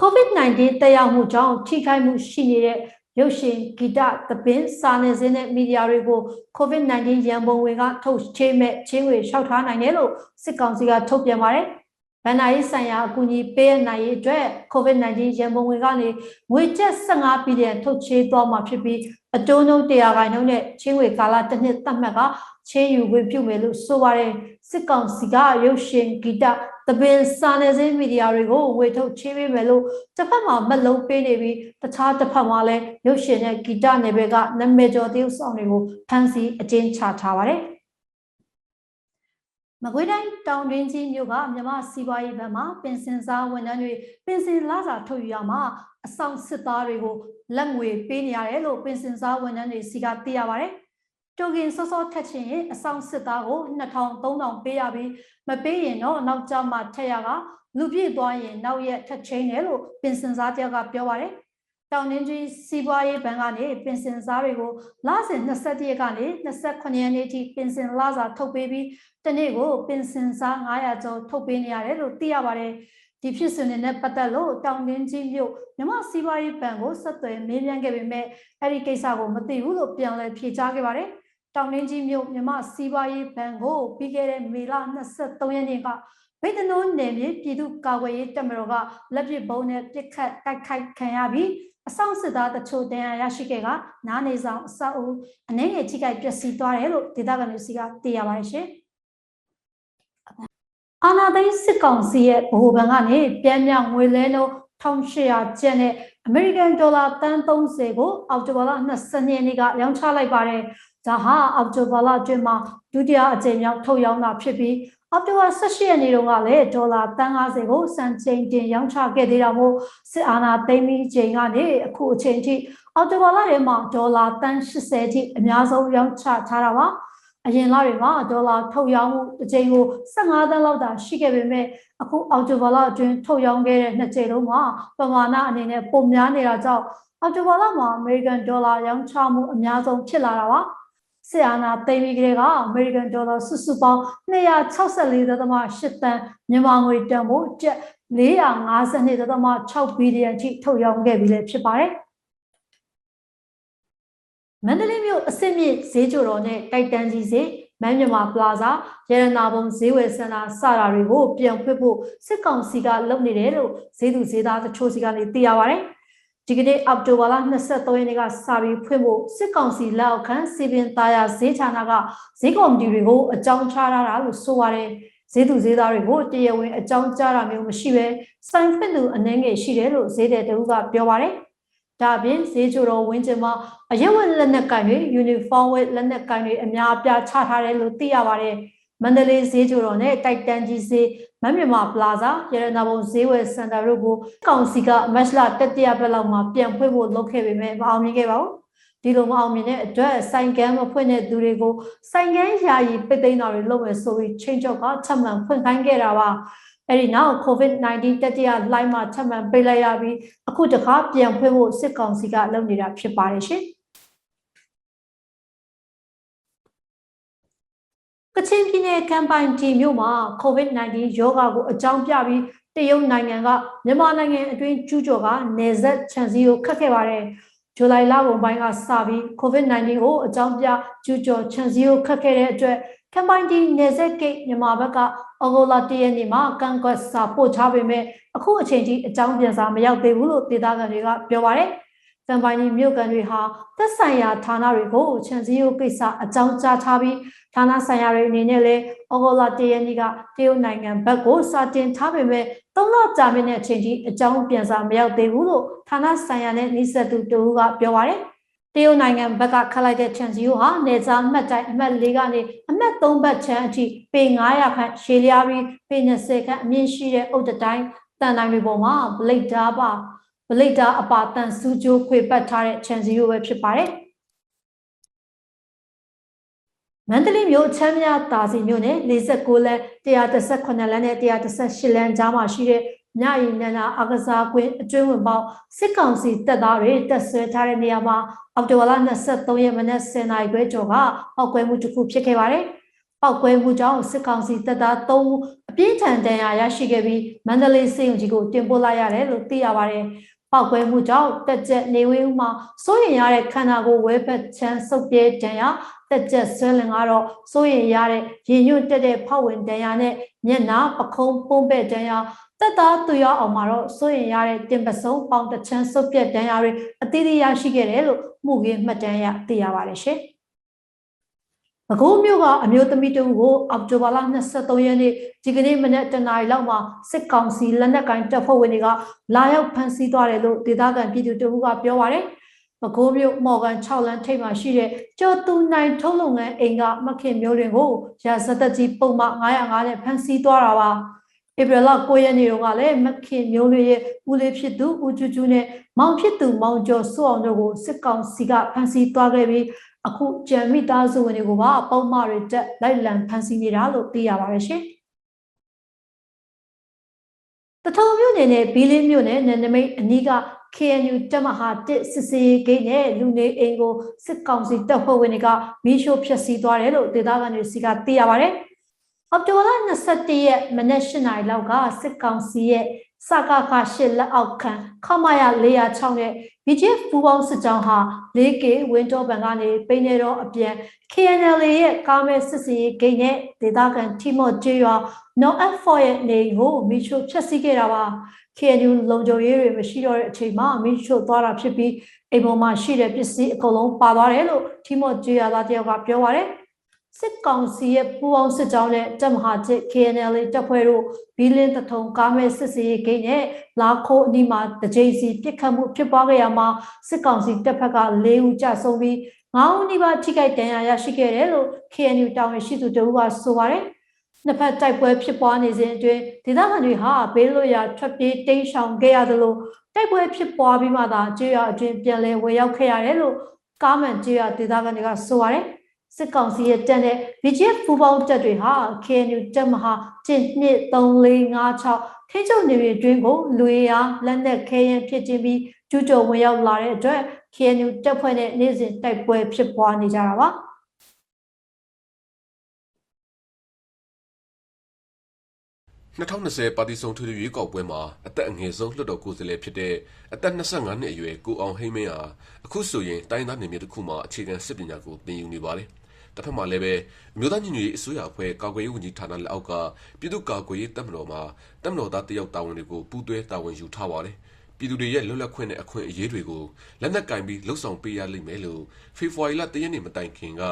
COVID-19 တက်ရောက်မှုကြောင့်ထိခိုက်မှုရှိနေတဲ့ရုပ်ရှင်ဂီတသပင်စာနယ်ဇင်းနဲ့မီဒီယာတွေကို COVID-19 ရန်ပုံငွေကထုတ်ချေးမဲ့ချင်းငွေလျှောက်ထားနိုင်တယ်လို့စစ်ကောင်စီကထုတ်ပြန်ပါတယ်။ဗန်နာရေးဆိုင်ရာအကူအညီပေးနိုင်ရေးအတွက် COVID-19 ရန်ပုံငွေကနေငွေကျပ်15ဘီလီယံထုတ်ချေးသွားမှာဖြစ်ပြီးအတိုးနှုန်း100%နဲ့ချင်းငွေကာလတစ်နှစ်သတ်မှတ်ကချေးယူခွင့်ပြုမယ်လို့ဆိုပါတယ်စစ်ကောင်စီကရုပ်ရှင်ဂီတသပင်စာနယ်ဇင်းမီဒီယာတွေကိုဝေထုတ်ချေးပေးမယ်လို့တစ်ဖက်မှာမလုံးပေးနေပြီးတခြားတစ်ဖက်မှာလည်းရုပ်ရှင်နဲ့ဂီတနယ်ပယ်ကနာမည်ကျော်သရုပ်ဆောင်တွေကိုဖမ်းဆီးအကျဉ်းချထားပါတယ်မကွေးတိုင်းတောင်တွင်းကြီးမြို့ကမြမစီးပွားရေးဘဏ်မှာပင်စင်စားဝန်ထမ်းတွေပင်စင်လစာထုတ်ယူရမှာအဆောင်စစ်သားတွေကိုလက်ငွေပေးနေရတယ်လို့ပင်စင်စားဝန်ထမ်းတွေစီကသိရပါတယ်တိုကင်စောစောထက်ချင်းရင်အဆောင်စစ်သားကို2000 3000ပေးရပြီးမပေးရင်တော့နောက်ကျမှထက်ရကလူပြည့်သွားရင်နောက်ရက်ထက်ချင်းတယ်လို့ပင်စင်စားတယောက်ကပြောပါတယ်တောင်တွင်းကြီးစီးပွားရေးဘဏ်ကနေပင်စင်စားတွေကိုလစဉ်21ရက်ကနေ28ရက်နေ့ထိပင်စင်လစာထုတ်ပေးပြီးတနေ့ကိုပင်စင်စား900ကျော်ထုတ်ပေးနေရတယ်လို့သိရပါတယ်ဒီဖြစ်စဉ်နဲ့ပတ်သက်လို့တောင်တွင်းကြီးမြို့မြမစီးပွားရေးဘဏ်ကိုဆက်သွယ်မေးမြန်းခဲ့ပေမဲ့အဲ့ဒီကိစ္စကိုမသိဘူးလို့ပြန်လည်ဖြေကြားခဲ့ပါတယ် တောင်ရင်းကြီးမြို့မြန်မာစီးပွားရေးဘဏ်ကိုပြီးခဲ့တဲ့မေလ23ရက်နေ့ကဗိဒနိုးနယ်မြေပြည်သူ့ကာကွယ်ရေးတပ်မတော်ကလက်ပစ်ဗုံးနဲ့ပစ်ခတ်တိုက်ခိုက်ခံရပြီးအဆောင်စစ်သားတချို့တရားရရှိခဲ့ကနားနေဆောင်အဆောက်အဦအနေငယ်ထိခိုက်ပျက်စီးသွားတယ်လို့ဒေသခံတွေစီကသိရပါတယ်ရှင်အာနာသိန်းစစ်ကောင်စီရဲ့ဗဟိုဘဏ်ကနေပြန်မြောက်ငွေလဲနှုန်း1800ကျပ်နဲ့အမေရိကန်ဒေါ်လာတန်း30ကိုအောက်တိုဘာလ22ရက်နေ့ကရောင်းချလိုက်ပါတယ်။ဒါဟာအောက်တိုဘာလအတွင်းမှာဒုတိယအကြိမ်မြောက်ထုတ်ရောင်းတာဖြစ်ပြီးအောက်တိုဘာ18ရက်နေ့တုန်းကလည်းဒေါ်လာတန်း50ကိုစံချိန်တင်ရောင်းချခဲ့သေးတာမို့စစ်အာဏာသိမ်းပြီးချိန်ကနေအခုအချိန်ထိအောက်တိုဘာလထဲမှာဒေါ်လာတန်း80ထိအများဆုံးရောင်းချထားတာပါ။အရင်လတွေမှာဒေါ်လာထုတ်ရောင်းမှုအကြိမ်ကို15သန်းလောက်သာရှိခဲ့ပေမဲ့အခုအောက်တိုဘာလအတွင်းထုတ်ရောင်းခဲ့တဲ့နှစ်ကြိမ်လုံးမှာပမာဏအနေနဲ့ပိုများနေတာကြောင့်အောက်တိုဘာလမှာအမေရိကန်ဒေါ်လာရောင်းချမှုအများဆုံးဖြစ်လာတာပါစစ်အာဏာသိမ်းပြီးကလေးကအမေရိကန်ဒေါ်လာစုစုပေါင်း264.8 သန်းမြန်မာငွေတန်ဖိုးကျပ်452.6 ဘီလီယံထိထုတ်ရောင်းခဲ့ပြီးလည်းဖြစ်ပါတယ်မန္တလေးမြို့အစစ်မြစ်ဈေးကျော်တော်နဲ့တိုက်တန်းကြီးဈေးမန်းမြန်မာပလာဇာရတနာဘုံဈေးဝယ်စင်တာစတာတွေကိုပြန်ဖွင့်ဖို့စစ်ကောင်စီကလုပ်နေတယ်လို့ဈေးသူဈေးသားတချို့စီကနေသိရပါတယ်။ဒီကနေ့အောက်တိုဘာလ23ရက်နေ့ကစပြီးဖွင့်ဖို့စစ်ကောင်စီလက်အောက်ခံစီပင်သားရဈေးဌာနကဈေးကော်မတီတွေကိုအကြောင်းချထားတာလို့ဆိုပါတယ်။ဈေးသူဈေးသားတွေကိုတရားဝင်အကြောင်းကြားတာမျိုးမရှိဘဲစိုင်းဖွင့်သူအနှဲငယ်ရှိတယ်လို့ဈေးတဲ့တူကပြောပါတယ်။ဒါပြင်ဈေးချိုတော်ဝင်းကျင်မှာအရက်ဝက်လက်နက်ကိုင်တွေယူနီဖောင်းဝက်လက်နက်ကိုင်တွေအများအပြားချထားတယ်လို့သိရပါတယ်။မန္တလေးဈေးချိုတော်နဲ့တိုက်တန်းကြီးဈေးမန်းမြန်မာပလာဇာရတနာဘုံဈေးဝယ်စင်တာတို့ကိုကောင်စီကမတ်လတတိယပတ်လောက်မှာပြန်ဖွင့်ဖို့လုပ်ခဲ့ပေမဲ့မအောင်မြင်ခဲ့ပါဘူး။ဒီလိုမအောင်မြင်တဲ့အတွက်ဆိုင်ကန်းမဖွင့်တဲ့သူတွေကိုဆိုင်ကန်းယာယီပိတ်သိမ်းတာတွေလုပ်မယ်ဆိုပြီးချင်းချုပ်ကထပ်မံဖွင့်ခိုင်းခဲ့တာပါ။အဲဒီနောက် COVID-19 တတိယလှိုင်းမှာထပ်မံပိတ်လိုက်ရပြီးအခုတခါပြန်ဖွင့်ဖို့စစ်ကောင်စီကလုပ်နေတာဖြစ်ပါတယ်ရှင်။ကချင်ပြည်နယ်ကမ်ပိုင်တီမြို့မှာ COVID-19 ရောဂါကိုအကြောင်းပြပြီးတရုတ်နိုင်ငံကမြန်မာနိုင်ငံအတွင်းကျူးကျော်ကနေဆက်ခြံစည်းကိုခတ်ခဲ့ပါတယ်။ဇူလိုင်လကုန်ပိုင်းကစပြီး COVID-19 ကိုအကြောင်းပြကျူးကျော်ခြံစည်းကိုခတ်ခဲ့တဲ့အတွက်ကမ်ပိုင်တီနေဆက်ဂိတ်မြန်မာဘက်ကအော်ဂိုလာတရက်နေ့မှာကန်ကွက်စာပို့ချပေမဲ့အခုအချိန်ထိအကြောင်းပြန်စာမရောက်သေးဘူးလို့ဒေသခံတွေကပြောပါတယ်။ကမ်ပိုင်တီမြို့ကန်တွေဟာသက်ဆိုင်ရာဌာနတွေကိုခြံစည်းရိုးကိစ္စအကြောင်းကြားထားပြီးဌာနဆိုင်ရာတွေအနေနဲ့လည်းအော်ဂိုလာတရက်နေ့ကတရုတ်နိုင်ငံဘက်ကိုစာတင်ထားပေမဲ့3လကြာမြင့်တဲ့အချိန်ထိအကြောင်းပြန်စာမရောက်သေးဘူးလို့ဌာနဆိုင်ရာနဲ့နှိစက်သူတူကပြောပါတယ်။တရုတ်နိုင်ငံဘက်ကခတ်လိုက်တဲ့ခြံစည်းရိုးဟာနေစားအမှတ်တိုင်းအမှတ်4ကနေအမှတ်3ဘက်ခြမ်းအထိပေ900ခန့်ရှည်လျားပြီးပေ20ခန့်အမြင့်ရှိတဲ့အုတ်တိုင်းတန်တိုင်းတွေပေါ်မှာဗလိတ်ဓာအပါတန်စူးကြိုးခွေပတ်ထားတဲ့ခြံစည်းရိုးပဲဖြစ်ပါတယ်။မန္တလေးမြို့ချမ်းမြသာစီမြို့နယ်49လမ်း118လမ်းနဲ့118လမ်းကြားမှာရှိတဲ့ညရီနန္ဒာအကစားကွင်းအတွင်းဝင်ပေါက်စစ်ကောင်စီတပ်သားတွေတပ်ဆွဲထားတဲ့နေရာမှာအောက်တိုဘာလ23ရက်မနက်10:00နာရီခွဲကျော်ကပောက်ကွဲမှုတစ်ခုဖြစ်ခဲ့ပါတယ်။ပောက်ကွဲမှုကြောင့်စစ်ကောင်စီတပ်သား3ဦးအပြင်းထန်ဒဏ်ရာရရှိခဲ့ပြီးမန္တလေးစေယုံကြီးကိုတင်ပို့လိုက်ရတယ်လို့သိရပါတယ်။ပောက်ကွဲမှုကြောင့်တက်ကျက်နေဝင်းဦးမှာစိုးရင်ရတဲ့ခန္ဓာကိုယ်ဝဲဘက်ချမ်းဆုပ်ပြဲဒဏ်ရာတက်ကျက်ဆွဲလင်ကတော့စိုးရင်ရတဲ့ရင်ညွတ်တက်တဲ့ဖောက်ဝင်ဒဏ်ရာနဲ့မျက်နှာပခုံးပုံးပဲ့ဒဏ်ရာတက်သားသူရအောင်မှာတော့စိုးရင်ရတဲ့တင်ပစုံပေါင်တချမ်းဆုပ်ပြက်ဒဏ်ရာတွေအသီးသီးရရှိခဲ့တယ်လို့မှုခင်းမှတ်တမ်းရသိရပါတယ်ရှင်။ပဲခူးမြို့ကအမျိုးသမီးတဦးကိုအောက်တိုဘာလ23ရက်နေ့ဒီကနေ့မနက်10:00နာရီလောက်မှာစစ်ကောင်စီလက်နက်ကိုင်တပ်ဖွဲ့ဝင်တွေကလာရောက်ဖမ်းဆီးသွားတယ်လို့ဒေသခံပြည်သူတဦးကပြောပါတယ်။ပဲခူးမြို့မော်ကန်6လမ်းထိပ်မှာရှိတဲ့ကျော်သူနိုင်ထုံးလုပ်ငန်းအိမ်ကမခင်မျိုးတွင်ကိုရာဇသက်ကြီးပုံမှန်905နဲ့ဖမ်းဆီးသွားတာပါ။ဧပြီလ9ရက်နေ့တုန်းကလည်းမခင်မျိုးတွေရဲ့ဦးလေးဖြစ်သူဦးကျူးကျူးနဲ့မောင်ဖြစ်သူမောင်ကျော်စိုးအောင်တို့ကိုစစ်ကောင်စီကဖမ်းဆီးသွားခဲ့ပြီးအခုကြံမိသားစုဝင်တွေကိုပါပုံမှန်တွေတက်လိုက်လံဖမ်းဆီးနေတာလို့သိရပါတယ်ရှင်။တထုံမြို့နယ်နဲ့ဘီလင်းမြို့နယ်နယ်နိမိတ်အနီးက KNU တပ်မဟာ1စစ်စေးဂိတ်နဲ့လူနေအိမ်ကိုစစ်ကောင်စီတပ်ဖွဲ့ဝင်တွေကမီးရှို့ဖျက်ဆီးသွားတယ်လို့ဒေသခံတွေစီကသိရပါတယ်။အောက်တိုဘာလ21ရက်မနက်8:00နာရီလောက်ကစစ်ကောင်စီရဲ့ စကခရှစ်လက်အောက်ခံခမရ406နဲ့ BGF ပူးပေါင်းစစ်ကြောင်းဟာ 4K ဝင်းတော်ဘန်ကနေပိနေတော့အပြန် KNL ရဲ့ကားမဲစစ်စီဂိတ်နဲ့ဒေသခံတီမော့ကျေးရွာ NOF4 ရဲ့နေကိုမီချိုဖျက်ဆီးခဲ့တာပါ KNU လုံခြုံရေးတွေမရှိတော့တဲ့အချိန်မှာမီချိုသွားတာဖြစ်ပြီးအိမ်ပေါ်မှာရှိတဲ့ပစ္စည်းအကုန်လုံးပါသွားတယ်လို့တီမော့ကျေးရွာသားတယောက်ကပြောပါတယ်စစ်ကောင်စီရဲ့ပူးပေါင်းစစ်ကြောင်းနဲ့တပ်မဟာချစ် KNL တပ်ဖွဲ့တို့ဘီလင်းတထုံကားမဲစစ်စီဂိတ်နဲ့လာခိုးအနီးမှာတကြိမ်စီပစ်ခတ်မှုဖြစ်ပွားခဲ့ရမှာစစ်ကောင်စီတပ်ဖက်က4ဦးကြာဆုံးပြီး9ဦးနီးပါးထိခိုက်ဒဏ်ရာရရှိခဲ့တယ်လို့ KNU တာဝန်ရှိသူတို့ကဆိုပါတယ်နှစ်ဖက်တိုက်ပွဲဖြစ်ပွားနေစဉ်အတွင်းဒေသခံတွေဟာဘေးလွတ်ရာထွက်ပြေးတိမ်းရှောင်ခဲ့ရသလိုတိုက်ပွဲဖြစ်ပွားပြီးမှသာကျေးရွာအတွင်းပြန်လည်ဝေရောက်ခဲ့ရတယ်လို့ကားမှန်ကျေးရွာဒေသခံတွေကဆိုပါတယ်စစ်ကောင်စီရဲ့တပ်နဲ့ BGF ပူးပေါင်းတပ်တွေဟာ KNU တပ်မဟာ12356ထိချုပ်နေပြည်တွင်ကိုလူရအားလက်နက်ခဲယမ်းဖြစ်ခြင်းပြီးကျူးကျော်ဝင်ရောက်လာတဲ့အတွက် KNU တပ်ဖွဲ့နဲ့နေ့စဉ်တိုက်ပွဲဖြစ်ပွားနေကြတာပါ2020ပါတီစုံထွေထွေရွေးကောက်ပွဲမှာအသက်အငယ်ဆုံးလွှတ်တော်ကိုယ်စားလှယ်ဖြစ်တဲ့အသက်25နှစ်အရွယ်ကိုအောင်ဟိမင်းဟာအခုဆိုရင်တိုင်းသားနယ်မြေတစ်ခုမှာအခြေခံစစ်ပညာကိုသင်ယူနေပါတယ်။တစ်ဖက်မှာလည်းပဲအမျိုးသားညီညွတ်ရေးအစိုးရအဖွဲ့ကာကွယ်ရေးဝန်ကြီးဌာနလက်အောက်ကပြည်သူ့ကာကွယ်ရေးတပ်မတော်မှာတပ်မတော်သားတယောက်တာဝန်တွေကိုပူးတွဲတာဝန်ယူထားပါတယ်။ပြည်သူတွေရဲ့လွတ်လပ်ခွင့်နဲ့အခွင့်အရေးတွေကိုလက်နက်ကင်ပြီးလှုပ်ဆောင်ပေးရလိမ့်မယ်လို့ဖေဖော်ဝါရီလ1ရက်နေ့မတိုင်ခင်က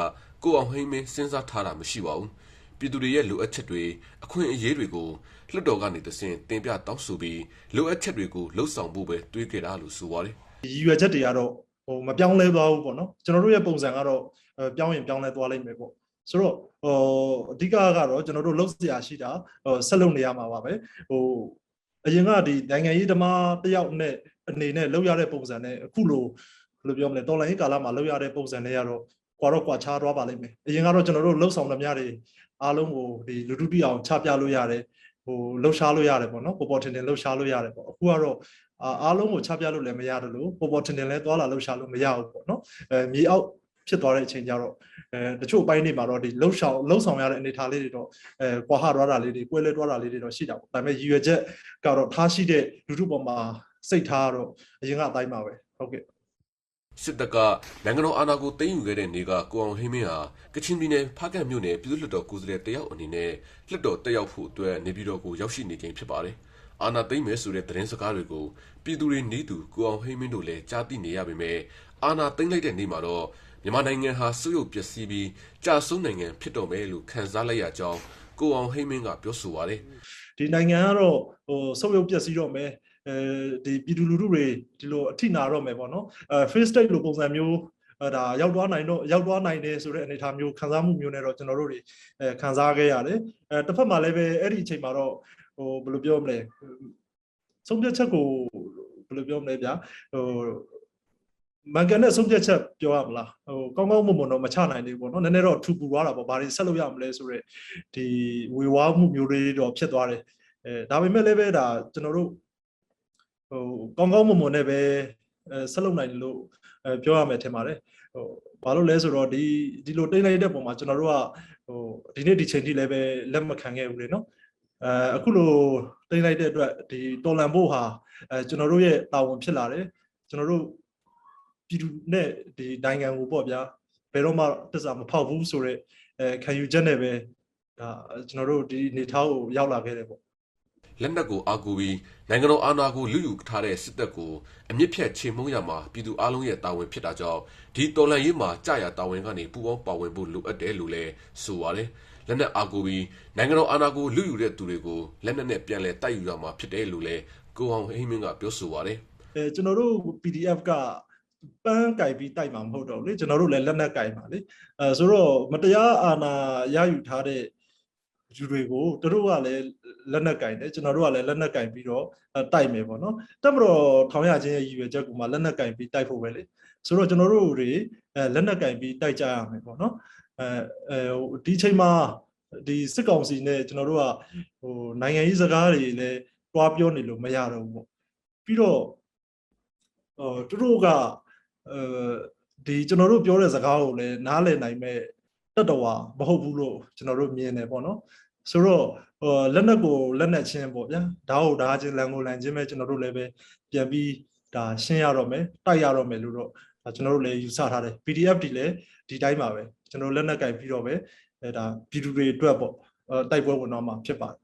ကိုအောင်ဟိမင်းစဉ်းစားထားတာမရှိပါဘူး။ပြည်သူတွေရဲ့လိုအပ်ချက်တွေအခွင့်အရေးတွေကိုလွှတ်တော်ကနေတဆင့်တင်ပြတောင်းဆိုပြီးလိုအပ်ချက်တွေကိုလှုပ်ဆောင်ဖို့ပဲတွေးခဲ့တာလို့ဆိုပါတယ်။ရည်ရွယ်ချက်တွေကတော့မပြောင်းလဲသွားဘူးပေါ့နော်။ကျွန်တော်တို့ရဲ့ပုံစံကတော့ပြောင်းရင်ပြောင်းလဲသွားလိမ့်မယ်ပေါ့။ဆိုတော့အဓိကကတော့ကျွန်တော်တို့လှုပ်ရှားရှိတာဆက်လုပ်နေရမှာပါပဲ။အရင်ကဒီနိုင်ငံရေးဓမ္မတယောက်နဲ့အနေနဲ့လှုပ်ရတဲ့ပုံစံနဲ့အခုလိုဘယ်လိုပြောမလဲတော်လိုင်းကာလမှာလှုပ်ရတဲ့ပုံစံနဲ့ကတော့ကွာခြားသွားပါလိမ့်မယ်။အရင်ကတော့ကျွန်တော်တို့လှုပ်ဆောင်သမျှတွေအားလုံးကိုဒီလူထုတိအောင်ချပြလို့ရတယ်လှုပ်ရှားလို့ရတယ်ပေါ့နော်ပေါ်ထင်လှုပ်ရှားလို့ရတယ်ပေါ့အခုကတော့အားလုံးကိုချပြလို့လည်းမရတယ်လို့ပေါ်ထင်လည်းသွားလာလှုပ်ရှားလို့မရဘူးပေါ့နော်မြေအောက်ဖြစ်သွားတဲ့အချိန်ကျတော့တချို့အပိုင်းတွေမှာတော့ဒီလှုပ်ဆောင်ရတဲ့အနေအထားလေးတွေတော့ကွာဟသွားတာလေးတွေကွဲလဲသွားတာလေးတွေတော့ရှိတာပေါ့ဒါပေမဲ့ရည်ရွယ်ချက်ကတော့ထားရှိတဲ့လူထုပေါ်မှာစိတ်ထားတော့အရင်ကအတိုင်းပါပဲဟုတ်ကဲ့စစ်တပ်ကနိုင်ငံတော်အာဏာကိုသိမ်းယူခဲ့တဲ့နေ့ကကိုအောင်ဟိမင်းဟာကချင်ပြည်နယ်ဖားကန့်မြို့နယ်ပြည်သူ့လွှတ်တော်ကိုယ်စားလှယ်တယောက်အနေနဲ့လွှတ်တော်တက်ရောက်ဖို့အတွက်နေပြည်တော်ကိုရောက်ရှိနေခြင်းဖြစ်ပါတယ်။အာဏာသိမ်းမယ်ဆိုတဲ့သတင်းစကားတွေကိုပြည်သူတွေနေသူကိုအောင်ဟိမင်းတို့လည်းကြားသိနေရပေမဲ့အာဏာသိမ်းလိုက်တဲ့နေ့မှာတော့မြန်မာနိုင်ငံဟာစုရုပ်ပျက်စီးပြီးကြာဆုံးနိုင်ငံဖြစ်တော့မယ်လို့ခန်းစားလိုက်ရကြောင်းကိုအောင်ဟိမင်းကပြောဆိုပါတယ်။ဒီနိုင်ငံကတော့စုရုပ်ပျက်စီးတော့မယ်ဒီပြည်သူလူထုတွေဒီလိုအထိနာတော့မယ်ပေါ့နော်face state လိုပုံစံမျိုးဒါရောက်သွားနိုင်တယ်ဆိုတဲ့အနေအထားမျိုးခံစားမှုမျိုးနဲ့တော့ကျွန်တော်တို့တွေခံစားခဲ့ရတယ်တစ်ဖက်မှာလည်းပဲအဲ့ဒီအချိန်မှာတော့ဘယ်လိုပြောမလဲဆုံးဖြတ်ချက်ကိုဘယ်လိုပြောမလဲဗျာမန်ကန်တဲ့ဆုံးဖြတ်ချက်ပြောရမလားကောင်းမွန်တော့မချနိုင်သေးဘူးပေါ့နော်နည်းနည်းတော့ထူပူသွားတာပေါ့ဘာတွေဆက်လုပ်ရမလဲဆိုတော့ဒီဝေဝါးမှုမျိုးတွေတော့ဖြစ်သွားတယ်ဒါပေမဲ့လည်းပဲဒါကျွန်တော်တို့ကောင်းမွန်နဲ့ပဲဆက်လုပ်နိုင်တယ်လို့ပြောရမယ်ထင်ပါတယ်ဘာလို့လဲဆိုတော့ဒီလိုတိတ်လိုက်တဲ့ပုံမှာကျွန်တော်တို့ကဒီနေ့ဒီချိန်ထိလည်းပဲလက်မခံခဲ့ဘူးလေနော်အခုလိုတိတ်လိုက်တဲ့အတွက်ဒီတော်လန်ဖို့ဟာကျွန်တော်တို့ရဲ့တာဝန်ဖြစ်လာတယ်ကျွန်တော်တို့ပြည်သူနဲ့ဒီနိုင်ငံကိုပေါ့ဗျာဘယ်တော့မှတစ္ဆာမဖောက်ဘူးဆိုတော့ခံယူချက်နဲ့ပဲဒါကျွန်တော်တို့ဒီနေထားကိုရောက်လာခဲ့တယ်ပေါ့လက်နက်ကိုအားကိုးပြီးနိုင်ငံတော်အာဏာကိုလူယူထားတဲ့စစ်တပ်ကိုအမြင့်ဖြတ်ချေမှုန်းရမှာပြည်သူအလုံးရဲ့တာဝန်ဖြစ်တာကြောင့်ဒီတော်လှန်ရေးမှာကြာရတာဝန်ကနေပူးပေါင်းပါဝင်ဖို့လိုအပ်တယ်လို့လည်းဆိုပါတယ်လက်နက်အားကိုးပြီးနိုင်ငံတော်အာဏာကိုလူယူတဲ့သူတွေကိုလက်နက်နဲ့ပြန်လည်တိုက်ယူရမှာဖြစ်တယ်လို့လည်းကိုအောင်ဟိမင်းကပြောဆိုပါတယ်ကျွန်တော်တို့ PDF ကပန်းကြိုက်ပြီးတိုက်မှာမဟုတ်တော့လေကျွန်တော်တို့လည်းလက်နက်ကြိုက်ပါလေဆိုတော့မတရားအာဏာရယူထားတဲ့လူတွေကိုတို့ကလည်းလက်နက်ကင်တယ်ကျွန်တော်တို့ကလည်းလက်နက်ကင်ပြီးတော့တိုက်မယ်ပေါ့နော်တပ်မတော်ထောင်ရခြင်းရဲ့ရည်ရွယ်ချက်ကူမှာလက်နက်ကင်ပြီးတိုက်ဖို့ပဲလေဆိုတော့ကျွန်တော်တို့တွေလက်နက်ကင်ပြီးတိုက်ကြရမယ်ပေါ့နော်ဒီချိန်မှာဒီစစ်ကောင်စီနဲ့ကျွန်တော်တို့ကနိုင်ငံရေးစကားတွေလည်းတွားပြောနေလို့မရတော့ဘူးပေါ့ပြီးတော့တို့ကဒီကျွန်တော်တို့ပြောတဲ့စကားကိုလည်းနားလည်နိုင်မဲ့တတဝါမဟုတ်ဘူးလို့ကျွန်တော်တို့မြင်တယ်ပေါ့နော် ဆိုတော့လက်နက်ကိုလက်နက်ချင်းပေါ့ဗျာဓာတ်ကိုဓာတ်ချင်းလန်ကိုလန်ချင်းပဲကျွန်တော်တို့လည်းပဲပြန်ပြီးဒါရှင်းရတော့မယ်တိုက်ရတော့မယ်လို့တော့ကျွန်တော်တို့လည်းယူဆထားတယ် PDF တွေလည်းဒီတိုင်းပါပဲကျွန်တော်လက်နက်ကင်ပြီးတော့ပဲဒါပြည်သူတွေအတွက်ပေါ့တိုက်ပွဲဝင်တော့မှာဖြစ်ပါတယ်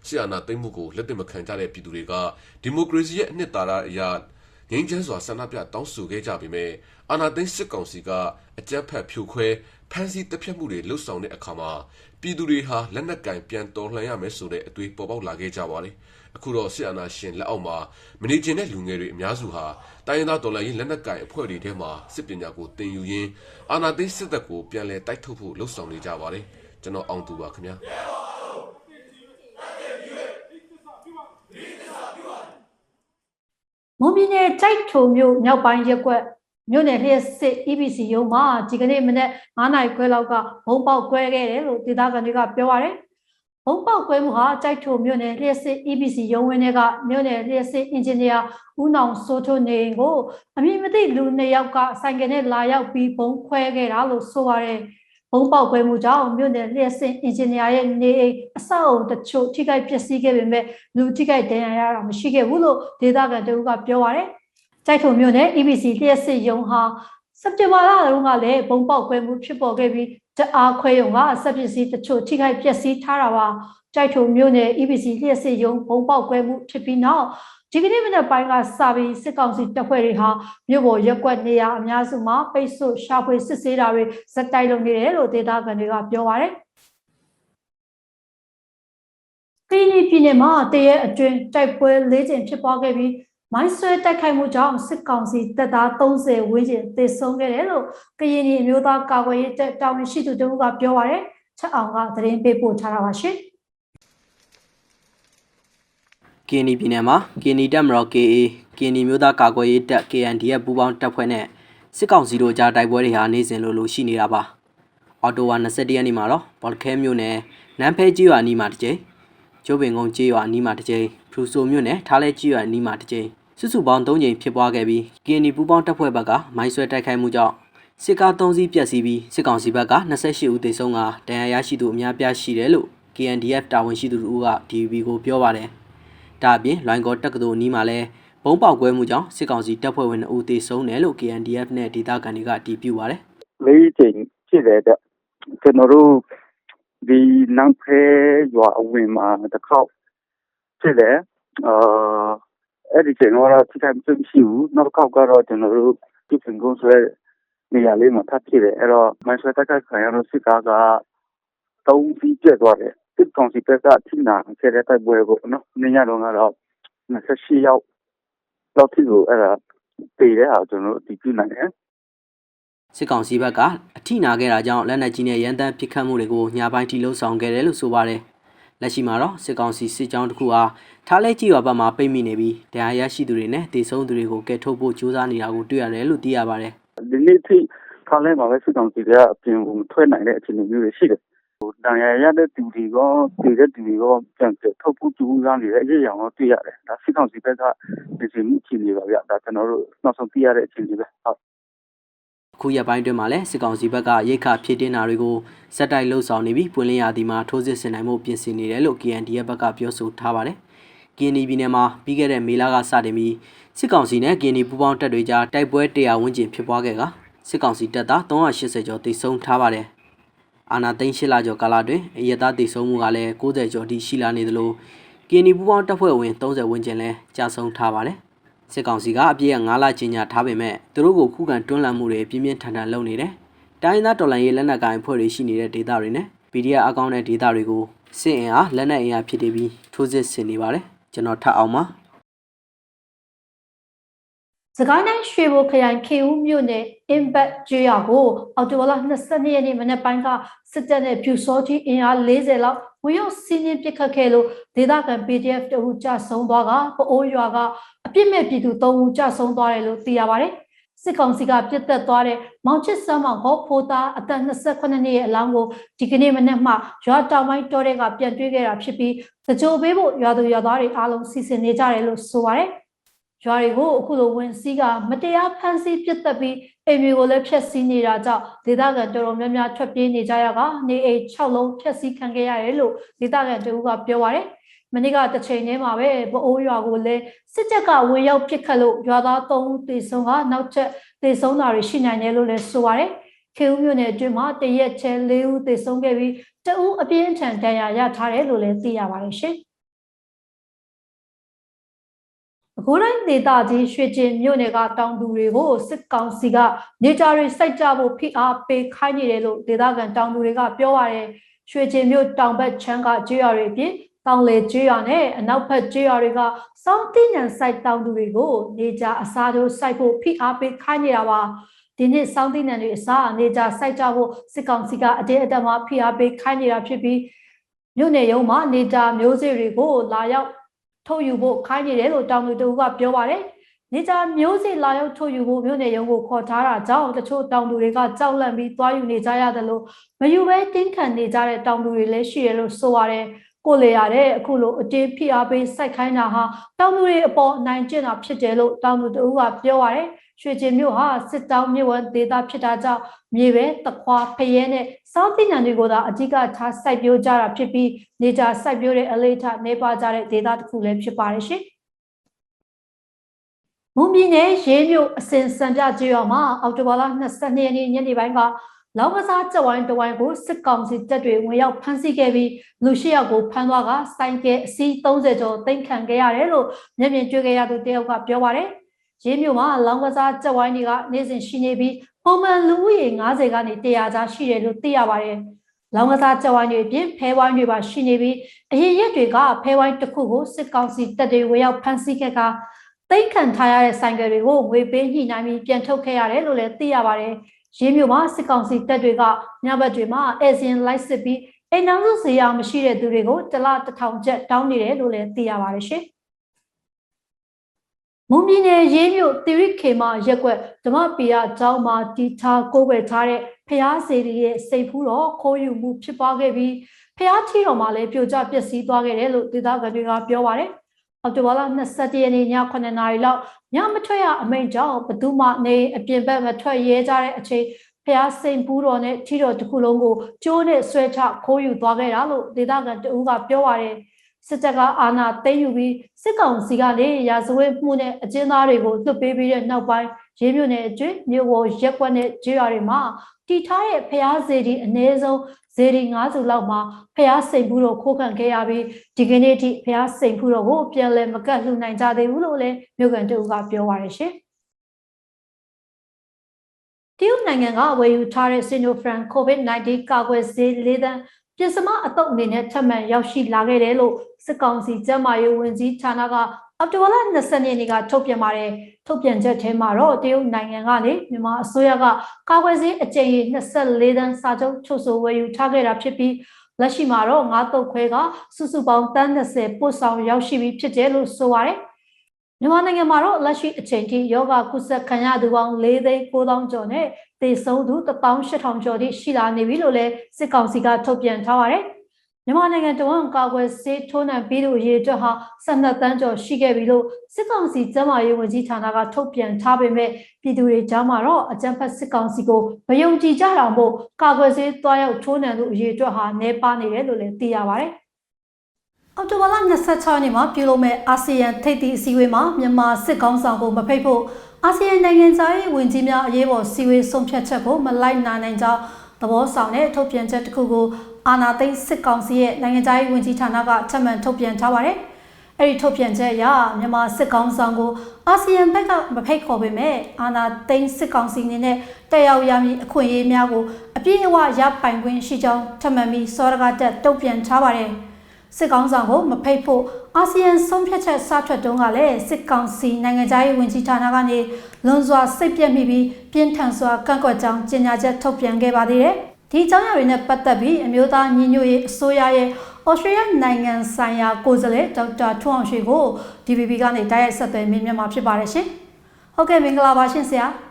ဆီယနာသိမ့်မှုကိုလက်တင်မခံကြတဲ့ပြည်သူတွေကဒီမိုကရေစီရဲ့အနှစ်သာရအရငြိမ်းချမ်းစွာဆန္ဒပြတောင်းဆိုခဲ့ကြပေမဲ့အာဏာသိမ်းစစ်ကောင်စီကအကြမ်းဖက်ဖြိုခွဲဖမ်းဆီးတပ်ဖြတ်မှုတွေလှုပ်ဆောင်တဲ့အခါမှာပြည်သူတွေဟာလက်နက်ကင်ပြန်တော်လှန်ရမယ်ဆိုတဲ့အတွေးပေါ်ပေါက်လာခဲ့ကြပါတယ်အခုတော့ဆီယနာရှင်လက်အောက်မှာမနေကျင်တဲ့လူငယ်တွေအများစုဟာတိုင်းရင်းသားတော်လှန်ရေးလက်နက်ကင်အဖွဲ့တွေထဲမှာစစ်ပညာကိုသင်ယူရင်းအာဏာသိမ်းစစ်တပ်ကိုပြန်လည်တိုက်ထုတ်ဖို့လှုပ်ဆောင်နေကြပါတယ်ကျွန်တော်အောင်သူပါခင်ဗျာ မွန်ပြည်နယ်တိုက်ထုံမြို့မြောက်ပိုင်းရက်ကွက်မြို့နယ်လျှက်စစ် EBC ရုံးမှာဒီကနေ့မနက်9:00 နာရီခွဲလောက်ကဘုံပေါက်ကွဲခဲ့တယ်လို့ဒေသခံတွေကပြောပါတယ်။ဘုံပေါက်ကွဲမှုဟာတိုက်ထုံမြို့နယ်လျှက်စစ် EBC ရုံးဝင်းထဲကမြို့နယ်လျှက်စစ်အင်ဂျင်နီယာဦးနောင်စိုးထွန်းနေကိုအမည်မသိလူ2ယောက်ကဆိုင်ကယ်နဲ့လာရောက်ပြီးဘုံခွဲခဲ့တာလို့ဆိုပါတယ်။ဘုံပေါက်ကွဲမှုကြောင့်မြို့နယ်လျှက်စစ်အင်ဂျင်နီယာရဲ့နေအိမ်အဆောက်အုံတချို့ထိခိုက်ပျက်စီးခဲ့ပေမဲ့လူထိခိုက်ဒဏ်ရာရတာမရှိခဲ့ဘူးလို့ဒေသခံတို့ကပြောပါတယ်။တိုက်ထုံမြို့နယ် EBC လျှက်စစ်ရုံးဟာစက်တင်ဘာလတုန်းကလည်းဘုံပေါက်ကွဲမှုဖြစ်ပေါ်ခဲ့ပြီးတအားခွဲရုံကစက်ပစ္စည်းတချို့ထိခိုက်ပျက်စီးထားတာပါ။တိုက်ထုံမြို့နယ် EBC လျှက်စစ်ရုံးဘုံပေါက်ကွဲမှုဖြစ်ပြီးနောက်ဒီကနေ့မနက်ပိုင်းကစပြီးစစ်ကောင်စီတပ်ဖွဲ့တွေဟာမြို့ပေါ်ရက်ကွက်နေရာအများစုမှာပိတ်ဆို့ရှာဖွေစစ်ဆေးတာတွေဇက်တိုက်လုပ်နေတယ်လို့ဒေသခံတွေကပြောပါတယ်။ကရင်ပြည်နယ်မှာတရက်အတွင်းတိုက်ပွဲ4 ကြိမ်ဖြစ်ပွားခဲ့ပြီးမိုင်းဆွဲတိုက်ခိုက်မှုကြောင့်စစ်ကောင်စီတပ်သား30ဝန်းကျင်သေဆုံးခဲ့တယ်လို့ကရင်ပြည်အမျိုးသားကာကွယ်ရေးတပ်တာဝန်ရှိသူတို့ကပြောပါတယ်။ချက်အောင်ကသတင်းပေးပို့ထားတာပါရှင်။ကင်းနီပြည်နယ်မှာကင်းနီတပ်မတော် KA ကင်းနီမျိုးသားကာကွယ်ရေးတပ် KNDF ပူးပေါင်းတပ်ဖွဲ့နဲ့စစ်ကောင်စီတို့ကြားတိုက်ပွဲတွေဟာနေ့စဉ်လိုရှိနေတာပါအော်တိုဝါ21ရက်နေ့မှာတော့ဘော်လခဲမြို့နယ်နန်းဖဲကြီးရွာနီးမှာတစ်ကြိမ်ကျိုးပင်ကုန်းကြီးရွာနီးမှာတစ်ကြိမ်ဖရူဆိုမြို့နယ်ထားလဲကြီးရွာနီးမှာတစ်ကြိမ်စုစုပေါင်း3ကြိမ်ဖြစ်ပွားခဲ့ပြီးကင်းနီပူးပေါင်းတပ်ဖွဲ့ဘက်ကမိုင်းဆွဲတိုက်ခိုက်မှုကြောင့်စစ်ကား3စီးပျက်စီးပြီးစစ်ကောင်စီဘက်က28ဦးသေဆုံးကဒဏ်ရာရရှိသူအများပြားရှိတယ်လို့ KNDF တာဝန်ရှိသူတို့က DVB ကိုပြောပါတယ်ဒါအပြင်လွိုင်ကော်တက္ကသိုလ်နီးမှာလည်းဘုံပေါက်ကွဲမှုကြောင့်စစ်ကောင်စီတပ်ဖွဲ့ဝင်2ဦးသေဆုံးတယ်လို့ KNDF နဲ့ဒေသခံတွေကတည်ပြုပါတယ်။၄ ကြိမ်ဖြစ်တယ်တဲ့ကျွန်တော်တို့ဒီနန်းဖဲရွာအဝင်မှာတစ်ခေါက်ဖြစ်တယ်အဲ့ဒီချိန်တော့ထိခိုက်မှုမရှိဘူးနောက်တစ်ခေါက်ကတော့ကျွန်တော်တို့ဒီပင်ကုန်းဆွဲနေရာလေးမှာထပ်ဖြစ်တယ်အဲ့တော့မိုင်းဆွဲတိုက်ခိုက်ခံရတော့စစ်ကားက3 စီးကျသွားတယ်စစ်ကောင်စီဘက်ကထိနာခဲ့တဲ့တိုက်ပွဲကိုနော်နေ့ညတော့ကတော့28ယောက်လောက်ထိကိုအဲ့ဒါတည်တဲ့ဟာကျွန်တော်တို့တည်ပြုနိုင်တယ်စစ်ကောင်စီဘက်ကအထိနာခဲ့တာကြောင့်လက်နက်ကြီးနဲ့ရန်တမ်းပစ်ခတ်မှုတွေကိုညပိုင်းထိလှုံ့ဆော်ခဲ့တယ်လို့ဆိုပါတယ်လက်ရှိမှာတော့စစ်ကောင်စီစစ်ကြောင်းတစ်ခုဟာထားလဲကြီးရွာဘက်မှာပိတ်မိနေပြီးတရားရရှိသူတွေနဲ့တေဆုံးသူတွေကိုကယ်ထုတ်ဖို့ကြိုးစားနေတာကိုတွေ့ရတယ်လို့သိရပါတယ်ဒီနေ့ထိထားလဲမှာပဲစစ်ကောင်စီကအပြင်ကိုထွက်နိုင်တဲ့အခြေအနေမျိုးတွေရှိတယ်တန်ရာရတဲ့သူတွေကတည်တဲ့သူတွေကပြန်ထုတ်ဖို့ကြိုးစားနေတဲ့အရေးအရာကိုတွေ့ရတယ်ဒါစစ်ကောင်စီဘက်ကဒီမှုအခြေအနေပါဗျဒါကျွန်တော်တို့နောက်ဆုံးသိရတဲ့အခြေအနေပဲဟုတ်ခုရက်ပိုင်းတွင်မှာလည်းစစ်ကောင်စီဘက်ကရိတ်ခဖြည့်တင်းတာတွေကိုစက်တိုက်လှုပ်ဆောင်နေပြီးပွင့်လင်းရာသီမှာထိုးစစ်ဆင်နိုင်မှုပြင်ဆင်နေတယ်လို့ KNDF ဘက်ကပြောဆိုထားပါတယ်။ KND ပြည်နယ်မှာပြီးခဲ့တဲ့မေလကစတင်ပြီးစစ်ကောင်စီနဲ့ KND ပူးပေါင်းတပ်တွေကြားတိုက်ပွဲ100ဝန်းကျင်ဖြစ်ပွားခဲ့ကစစ်ကောင်စီတပ်သား380ကျော်သေဆုံးထားပါတယ်။အာဏာသိမ်း8လကျော်ကာလတွင်အရက်သားသေဆုံးမှုကလည်း90ကျော်ထိရှိလာနေသလို KND ပူးပေါင်းတပ်ဖွဲ့ဝင်30ဝန်းကျင်လည်းကြာဆုံးထားပါတယ်။စစ်ကောင်စီကအပြည့်9လကျင်းညာထားပေမဲ့သူတို့ကိုခုခံတွန်းလှန်မှုတွေပြင်းပြင်းထန်ထန်လုပ်နေတယ်။တိုင်းသားတော်လှန်ရေးလက်နက်ကိုင်အဖွဲ့တွေရှိနေတဲ့ဒေသတွေနဲ့ PDF အကောင့်တဲ့ဒေသတွေကိုစစ်အင်အားလက်နက်အင်အားဖြစ်နေပြီးထိုးစစ်ဆင်နေပါတယ်။ကျွန်တော်ထပ်အောင်ပါစကိုင်းတိုင်းရွှေဘိုခရိုင်ခေဦးမြို့နယ်အင်ဘတ်ကျွော်ကိုအော်တိုဘာလ22ရက်နေ့မနက်ပိုင်းကစစ်တပ်နဲ့ပြူစောတိအင်အား40လောက်ဝင်ရောက်စီးနင်းပစ်ခတ်ခဲ့လို့ဒေသခံ PDF တအုပ်ကြဆုံးသွားကပအိုးရွာကအပြစ်မဲ့ပြည်သူ3ဦးကြဆုံးသွားတယ်လို့သိရပါတယ်။စစ်ကောင်စီကပြစ်တက်သွားတဲ့မောင်ချစ်စမ်းမောင်ဟောဖိုးသားအသက်28နှစ်ရဲ့အလောင်းကိုဒီကနေ့မနက်မှရွာတောင်ပိုင်းတောထဲကပြန်တွေ့ခဲ့တာဖြစ်ပြီးတကြိုပေးဖို့ရွာသူရွာသားတွေအားလုံးစီစဉ်နေကြတယ်လို့ဆိုပါတယ်။ ရွာတွေကိုအခုလိုဝင်စီးကမတရားဖမ်းဆီးပစ်တက်ပြီးအိမ်တွေကိုလည်းဖျက်ဆီးနေတာကြောင့်ဒေသခံတော်တော်များများထွက်ပြေးနေကြရကနေအိမ်6လုံးဖျက်ဆီးခံခဲ့ရတယ်လို့ဒေသခံတို့ကပြောပါတယ်မနေ့ကတစ်ချိန်တည်းမှာပဲပအိုးရွာကိုလည်းစစ်တပ်ကဝင်ရောက်ပစ်ခတ်လို့ရွာသား3ဦးသေဆုံးကနောက်ထပ်သေဆုံးတာတွေရှိနိုင်တယ်လို့လည်းဆိုပါတယ်ခေဦးမြို့နယ်အတွင်းမှာတရက်ချဲ4ဦးသေဆုံးခဲ့ပြီး2ဦးအပြင်းထန်ဒဏ်ရာရထားတယ်လို့လည်းသိရပါတယ်ရှင်အခုတိုင်းဒေသကြီးရွှေကျင်မြို့နယ်ကတောင်သူတွေကိုစစ်ကောင်စီကနေကြတွေစိုက်ကြဖို့ဖိအားပေးခိုင်းနေတယ်လို့ဒေသခံတောင်သူတွေကပြောပါတယ်ရွှေကျင်မြို့တောင်ဘက်ချမ်းကကျွော်တွေအပြင်တောင်လေကျွော်နဲ့အနောက်ဘက်ကျွော်တွေကစောင်းတိနံစိုက်တောင်သူတွေကိုနေကြအစားထိုးစိုက်ဖို့ဖိအားပေးခိုင်းနေတာပါဒီနေ့စောင်းတိနံတွေအစားနေကြစိုက်ကြဖို့စစ်ကောင်စီကအတင်းအဓမ္မဖိအားပေးခိုင်းနေတာဖြစ်ပြီးမြို့နယ်ရုံးမှာနေကြမျိုးစေ့တွေကိုလာရောက်ထုတ်ယူဖို့ခိုင်းနေတယ်လို့တောင်သူတို့ကပြောပါတယ်။နေကြမျိုးစေ့လာရောက်ထုတ်ယူဖို့မြို့နယ်ရုံးကိုခေါ်ထားတာကြောင့်တချို့တောင်သူတွေကကြောက်လန့်ပြီးသွားယူနေကြရတယ်လို့မယူဘဲတင်းခံနေကြတဲ့တောင်သူတွေလည်းရှိတယ်လို့ဆိုပါတယ်။ကိုလေရတဲ့အခုလိုအတင်းဖိအားပေးစိုက်ခိုင်းတာဟာတောင်သူတွေအပေါ်နိုင်ကျင့်တာဖြစ်တယ်လို့တောင်သူတို့ကပြောပါတယ်။ရွှေကျင်မြို့ဟာစစ်တောင်းမြို့ဝန်ဒေသဖြစ်တာကြောင့်မြေပဲတခွာဖရဲနဲ့စောင်းတိနံတွေကိုသာအဓိကထားစိုက်ပျိုးကြတာဖြစ်ပြီးနေကြစိုက်ပျိုးတဲ့အလေးထားနေပါကြတဲ့ဒေသတစ်ခုလည်းဖြစ်ပါတယ်ရှင်။မွန်ပြည်နယ်ရေးမြို့အစင်စံပြကျွော်မှာအောက်တိုဘာလ22ရက်နေ့ညနေပိုင်းကလောင်းကစားကြက်ဝိုင်းတဝိုင်းကိုစစ်ကောင်စီတပ်တွေဝင်ရောက်ဖမ်းဆီးခဲ့ပြီးလူ8ယောက်ကိုဖမ်းသွားကစိုင်းကဲအစီး30ကျော်သိမ်းခံခဲ့ရတယ်လို့မျက်မြင်တွေ့ခဲ့ရသူတယောက်ကပြောပါတယ်။ရေးမြို့မှာလောင်းကစားကြက်ဝိုင်းတွေကနေ့စဉ်ရှိနေပြီးပုံမှန်လူဦးရေ90ကနေ100ကြားရှိတယ်လို့သိရပါတယ်။လောင်းကစားကြက်ဝိုင်းတွေအပြင်ဖဲဝိုင်းတွေပါရှိနေပြီးအရင်ရက်တွေကဖဲဝိုင်းတစ်ခုကိုစစ်ကောင်စီတပ်တွေဝင်ရောက်ဖမ်းဆီးခဲ့ကသိမ်းခံထားရတဲ့ဆိုင်ကယ်တွေကိုငွေပေးညှိနှိုင်းပြီးပြန်ထုတ်ခဲ့ရတယ်လို့လည်းသိရပါတယ်။ရေးမြို့မှာစစ်ကောင်စီတပ်တွေကညဘက်တွေမှာအဲဇင်လိုက်စစ်ပြီးအိမ်နောက်စုစီအောင်မရှိတဲ့သူတွေကိုတစ်လ1000ကျပ်တောင်းနေတယ်လို့လည်းသိရပါတယ်ရှင်။မွန်ပြည်နယ်ရေးမြို့တိရိခေမရက်ကွက်ဓမ္မပီယကျောင်းမှာတီထားကိုယ်ွယ်ထားတဲ့ဖျားစေတီရဲ့စိတ်ဖူးတော်ခိုးယူမှုဖြစ်ပွားခဲ့ပြီးဖျားထီတော်မှာလည်းပြိုကျပျက်စီးသွားခဲ့တယ်လို့ဒေသခံတွေကပြောပါတယ်။အောက်တိုဘာလ22ရက်နေ့ည9:00နာရီလောက်ညမထွက်ရအမိန့်ကြောင့်ဘသူမှနေအပြင်ဘက်မထွက်ရဲကြတဲ့အချိန်ဖျားစိတ်ဖူးတော်နဲ့ထီတော်တစ်ခုလုံးကိုကျိုးနဲ့ဆွဲချခိုးယူသွားခဲ့တာလို့ဒေသခံတဦးကပြောပါတယ်။စစ်တပ်ကအာဏာသိမ်းယူပြီးစစ်ကောင်စီကနေရာဇဝတ်မှုနဲ့အကျဉ်းသားတွေကိုလွှတ်ပေးပြီးတဲ့နောက်ပိုင်းရေးမြို့နယ်အတွင်းမြို့ပေါ်ရက်ကွက်နဲ့ကျေးရွာတွေမှာတည်ထားတဲ့ဖျားစေတီအနည်းဆုံးစေတီ9စုလောက်မှာဖျားစိန်ဖူးတော်ခိုးခံခဲ့ရပြီးဒီကနေ့ထိဖျားစိန်ဖူးတော်ကိုပြန်လည်မကတ်လှူနိုင်ကြသေးဘူးလို့လည်းမြို့ကန်တို့ကပြောပါရရှင်တရုတ်နိုင်ငံကဝယ်ယူထားတဲ့ Sinopharm COVID-19 ကာကွယ်ဆေး4 သန်းပြင်စမအတုပ်အနေနဲ့ထပ်မံရောက်ရှိလာခဲ့တယ်လို့စစ်ကောင်စီကျန်းမာရေးဝန်ကြီးဌာနကအောက်တိုဘာလ20ရက်နေ့ကထုတ်ပြန်ပါတယ်ထုတ်ပြန်ချက်ထဲမှာတော့တရုတ်နိုင်ငံကနေမြန်မာအစိုးရကကာကွယ်ဆေးအကြိမ်ရေ24 သန်းစာချုပ်ချုပ်ဆိုဝယ်ယူထားခဲ့တာဖြစ်ပြီးလက်ရှိမှာတော့9တုပ်ခွဲကစုစုပေါင်းတန်း20ပို့ဆောင်ရောက်ရှိပြီးဖြစ်တယ်လို့ဆိုပါတယ်မြန်မာနိုင်ငံမှာတော့လက်ရှိအချိန်ထိယောဂကုသခံရသူပေါင်း4,900,000 ကျော်နဲ့သေဆုံးသူ18,000 ကျော်ထိရှိလာနေပြီလို့လည်းစစ်ကောင်စီကထုတ်ပြန်ထားပါတယ်။မြန်မာနိုင်ငံတဝန်းကာကွယ်ဆေးထိုးနှံပြီးသူအရေအတွက်ဟာ12 သန်းကျော်ရှိခဲ့ပြီလို့စစ်ကောင်စီကျန်းမာရေးဝန်ကြီးဌာနကထုတ်ပြန်ထားပေမဲ့ပြည်သူတွေကြားမှာတော့အကြမ်းဖက်စစ်ကောင်စီကိုမယုံကြည်ကြတာမို့ကာကွယ်ဆေးတွားရောက်ထိုးနှံသူအရေအတွက်ဟာနည်းပါးနေတယ်လို့လည်းသိရပါတယ်။အောက်တိုဘာလ26ရက်နေ့မှာပြုလုပ်မဲ့အာဆီယံထိပ်သီးအစည်းအဝေးမှာမြန်မာစစ်ကောင်ဆောင်ကိုမဖိတ်ဖို့အာဆီယံနိုင်ငံသားရေးဝန်ကြီးများအရေးပေါ်စီဝေးဆုံးဖြတ်ချက်ကိုမလိုက်နိုင်ကြောင်းသဘောဆောင်တဲ့ထုတ်ပြန်ချက်တစ်ခုကိုအာဏာသိမ်းစစ်ကောင်စီရဲ့နိုင်ငံသားရေးဝန်ကြီးဌာနကထပ်မံထုတ်ပြန်ထားပါတယ်။အဲဒီထုတ်ပြန်ချက်အရမြန်မာစစ်ကောင်ဆောင်ကိုအာဆီယံဘက်ကမဖိတ်ခေါ်ပေမဲ့အာဏာသိမ်းစစ်ကောင်စီအနေနဲ့တက်ရောက်ရမည့်အခွင့်အရေးများကိုအပြည့်အဝရပိုင်ခွင့်ရှိကြောင်းထပ်မံပြီးစောရကတက်တုံ့ပြန်ထားပါတယ်။စစ်ကောင်ဆောင်ကိုမဖိတ်ဖို့အာဆီယံဆုံးဖြတ်ချက်စထွက်တုန်းကလည်းစစ်ကောင်စီနိုင်ငံသားရေးဝန်ကြီးဌာနကနေလွန်စွာစိတ်ပြက်မိပြီးပြင်းထန်စွာကန့်ကွက်ကြောင်းကြေညာချက်ထုတ်ပြန်ခဲ့ပါသေးတယ်။ဒီအကြောင်းအရာတွေနဲ့ပတ်သက်ပြီးအမျိုးသားညီညွတ်ရေးအစိုးရရဲ့ဩစတြေးလျနိုင်ငံဆိုင်ရာကိုယ်စားလှယ်ဒေါက်တာထွန်းအောင်ရွှေကို DVB ကနေတိုက်ရိုက်ဆက်သွယ်မေးမြန်းမှာဖြစ်ပါတယ်ရှင်။ဟုတ်ကဲ့မင်္ဂလာပါရှင်ဆရာ။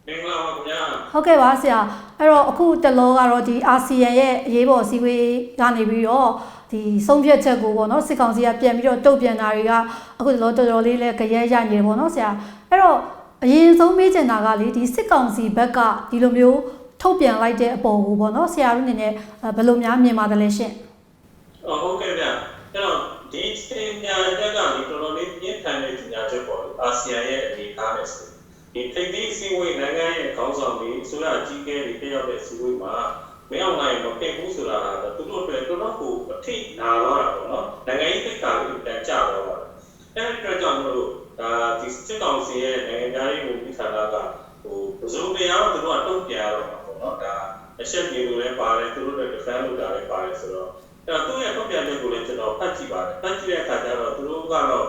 မင်္ဂလာပါခင်ဗျာဟုတ်ကဲ့ပါဆရာအဲ့တော့အခုတလောကတော့ဒီအာဆီယံရဲ့အရေးပေါ်စည်းဝေးကနေပြီးတော့ ဒီဆုံးဖြတ်ချက်ကိုပေါ့နော်စစ်ကောင်စီကပြန်ပြီးတော့တုတ်ပြန်တာတွေကအခုတော်တော်လေးလဲကြရဲရနေတယ်ပေါ့နော်ဆရာအဲ့တော့အရင်ဆုံးမေးချင်တာကလေဒီစစ်ကောင်စီဘက်ကဒီလိုမျိုးထုတ်ပြန်လိုက်တဲ့အပေါ်ကိုပေါ့နော်ဆရာတို့အနေနဲ့ဘယ်လိုများမြင်ပါတယ်လဲရှင့်ဟုတ်ကဲ့ဗျအဲ့တော့ဒီစင်ညာတက်ကဒီတော်တော်လေးပြင်းထန်တဲ့ညာချက်ပေါ့အာဆီယံရဲ့အနေအထားနဲ့ဆိုဒီထိပ်သီးအစည်းအဝေးနိုင်ငံရဲ့ခေါင်းဆောင်တွေဆိုရအကြီးအကဲတွေတက်ရောက်တဲ့အစည်းအဝေးမှာမရောက်နိုင်မဖြစ်ဘူးဆိုတာကသူတို့အတွက်တော်တော်ကိုအထိနာတော့တာပေါ့နော်နိုင်ငံရေးတိတ်ခါလေးတန်ကြတော့တာအဲ့ဒီအတွက်ကြောင့်မလို့ဒါဒီစစ်ကောင်စီရဲ့နိုင်ငံသားရေးဝန်ကြီးဌာနကဘယ်လိုတရားတော့သူတို့ကတုံ့ပြန်ရတော့မှာပေါ့နော်ဒါအချက်ကြီးလိုလည်းပါတယ်သူတို့တွေ defend လုပ်တာလည်းပါတယ်ဆိုတော့အဲ့တော့သူ့ရဲ့တုံ့ပြန်ချက်ကိုလည်းကျွန်တော်ဖတ်ကြည့်ပါတယ်ဖတ်ကြည့်တဲ့အခါကျတော့သူတို့ကတော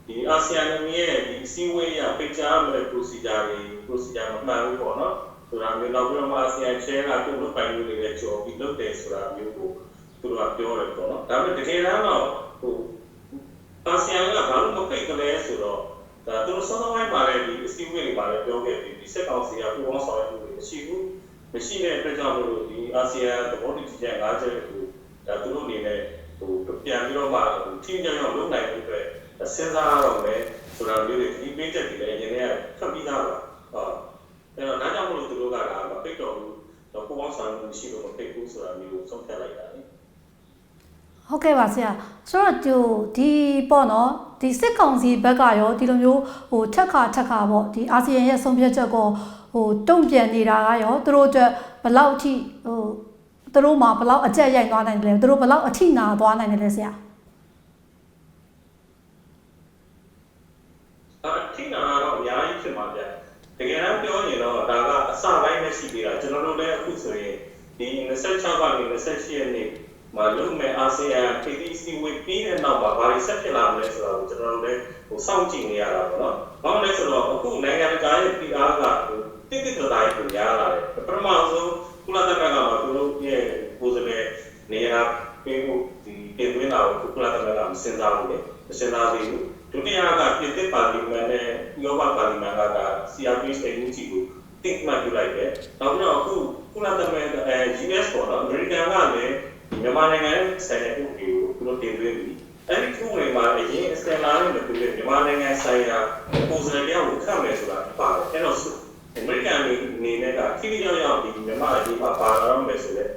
့ဒီအာဆီယံနိုင်ငံရဲ့ဒီစီဝေးရပိတ်ကြားမဲ့ procedure မမှန်ဘူးပေါ့နော်ဆိုတာမျိုးတော့ပြီးတော့အာဆီယံ share ကသူ့လုပ်ပိုင်မှုတွေလည်းကြော်ပြီးလုပ်တယ်ဆိုတာမျိုးကိုသူတို့ကပြောတယ်ပေါ့နော်ဒါပေမဲ့တကယ်တော့အာဆီယံကဘာလို့မပိတ်ကြလဲဆိုတော့ဒါသူတို့စောစောပိုင်းမှာလည်းဒီအစည်းအဝေးတွေမှာလည်းပြောခဲ့ပြီးဒီစစ်ကောင်စီကပူးပေါင်းဆောင်ရွက်မှုတွေမရှိတဲ့အတွက်ကြောင့်မို့လို့ဒီအာဆီယံသဘောတူညီချက်၅ချက်ကိုဒါသူတို့အနေနဲ့ပြန်ပြီးတော့မှထိကြအောင်လုပ်နိုင်တဲ့အတွက်စဉ်းစားရတော့မယ်ဆိုတာမျိုးတွေဒီပေးချက်တွေလည်းအရင်ကဖတ်ပြီးသားပါအဲ့တော့ဒါကြောင့်မို့လို့သူတို့ကဒါမပိတ်တော့ဘူးတော့ပူးပေါင်းဆောင်ရွက်မှုရှိလို့မပိတ်ဘူးဆိုတာမျိုးကိုဆုံးဖြတ်လိုက်တာလေဟုတ်ကဲ့ပါဆရာဆိုတော့ဒီပေါ့နော်ဒီစစ်ကောင်စီဘက်ကရောဒီလိုမျိုးထက်ခါပေါ့ဒီအာဆီယံရဲ့ဆုံးဖြတ်ချက်ကိုတုံ့ပြန်နေတာကရောသူတို့အတွက်ဘယ်လောက်အထိသူတို့မှာဘယ်လောက်အကျက်ရိုက်သွားနိုင်တယ်လဲသူတို့ဘယ်လောက်အထိနာသွားနိုင်တယ်လဲဆရာအထိနာတော့အများကြီးဖြစ်မှာဗျတကယ်တမ်းပြောရင်တော့ဒါကအစပိုင်းပဲရှိသေးတာကျွန်တော်တို့လည်းအခုဆိုရင်ဒီ26ကနေ28ရက်နေ့မှာလုံမဲ့အာဆီယံထိပ်သီးစည်းဝေးပြီးတဲ့နောက်မှာဘာတွေဆက်ဖြစ်လာမလဲဆိုတာကိုကျွန်တော်တို့လည်းစောင့်ကြည့်နေရတာပေါ့နော်။ဘာလို့လဲဆိုတော့အခုနိုင်ငံတကာရဲ့ PR ကတိတိကျကျကိုများလာတယ်။ပထမဆုံးကုလသမဂ္ဂမှာသူတို့ရဲ့ကိုယ်စားလှယ်နေရာပေးဖို့ဒီပြင်သွင်းတာကိုကုလသမဂ္ဂကမစဉ်းစားဘူးလေ။မစဉ်းစားသေးဘူး။ဒုတိယကပြည်သစ်ပါလီမန်နဲ့ဥရောပပါလီမန်က CRPH နဲ့ UNG ကိုတိမှတ်ပြုလိုက်တယ်။နောက်ပြီးတော့အခုကုလသမဂ္ဂUS ပေါ့နော်အမေရိကန်ကလည်းမြန်မာနိုင်ငံဆိုင်ရာဥပဒေကိုသူတို့တင်သွင်းပြီးအဲဒီဥပဒေမှာအရင်အစတလာနဲ့တူတဲ့မြန်မာနိုင်ငံဆိုင်ရာပုံစံတရားကိုခန့်မယ်ဆိုတာပါတယ်အဲ့တော့အမေရိကန်အနေနဲ့ကခိတိရောက်ဒီမြန်မာအရေးမှာပါလာတော့မယ်ဆိုတဲ့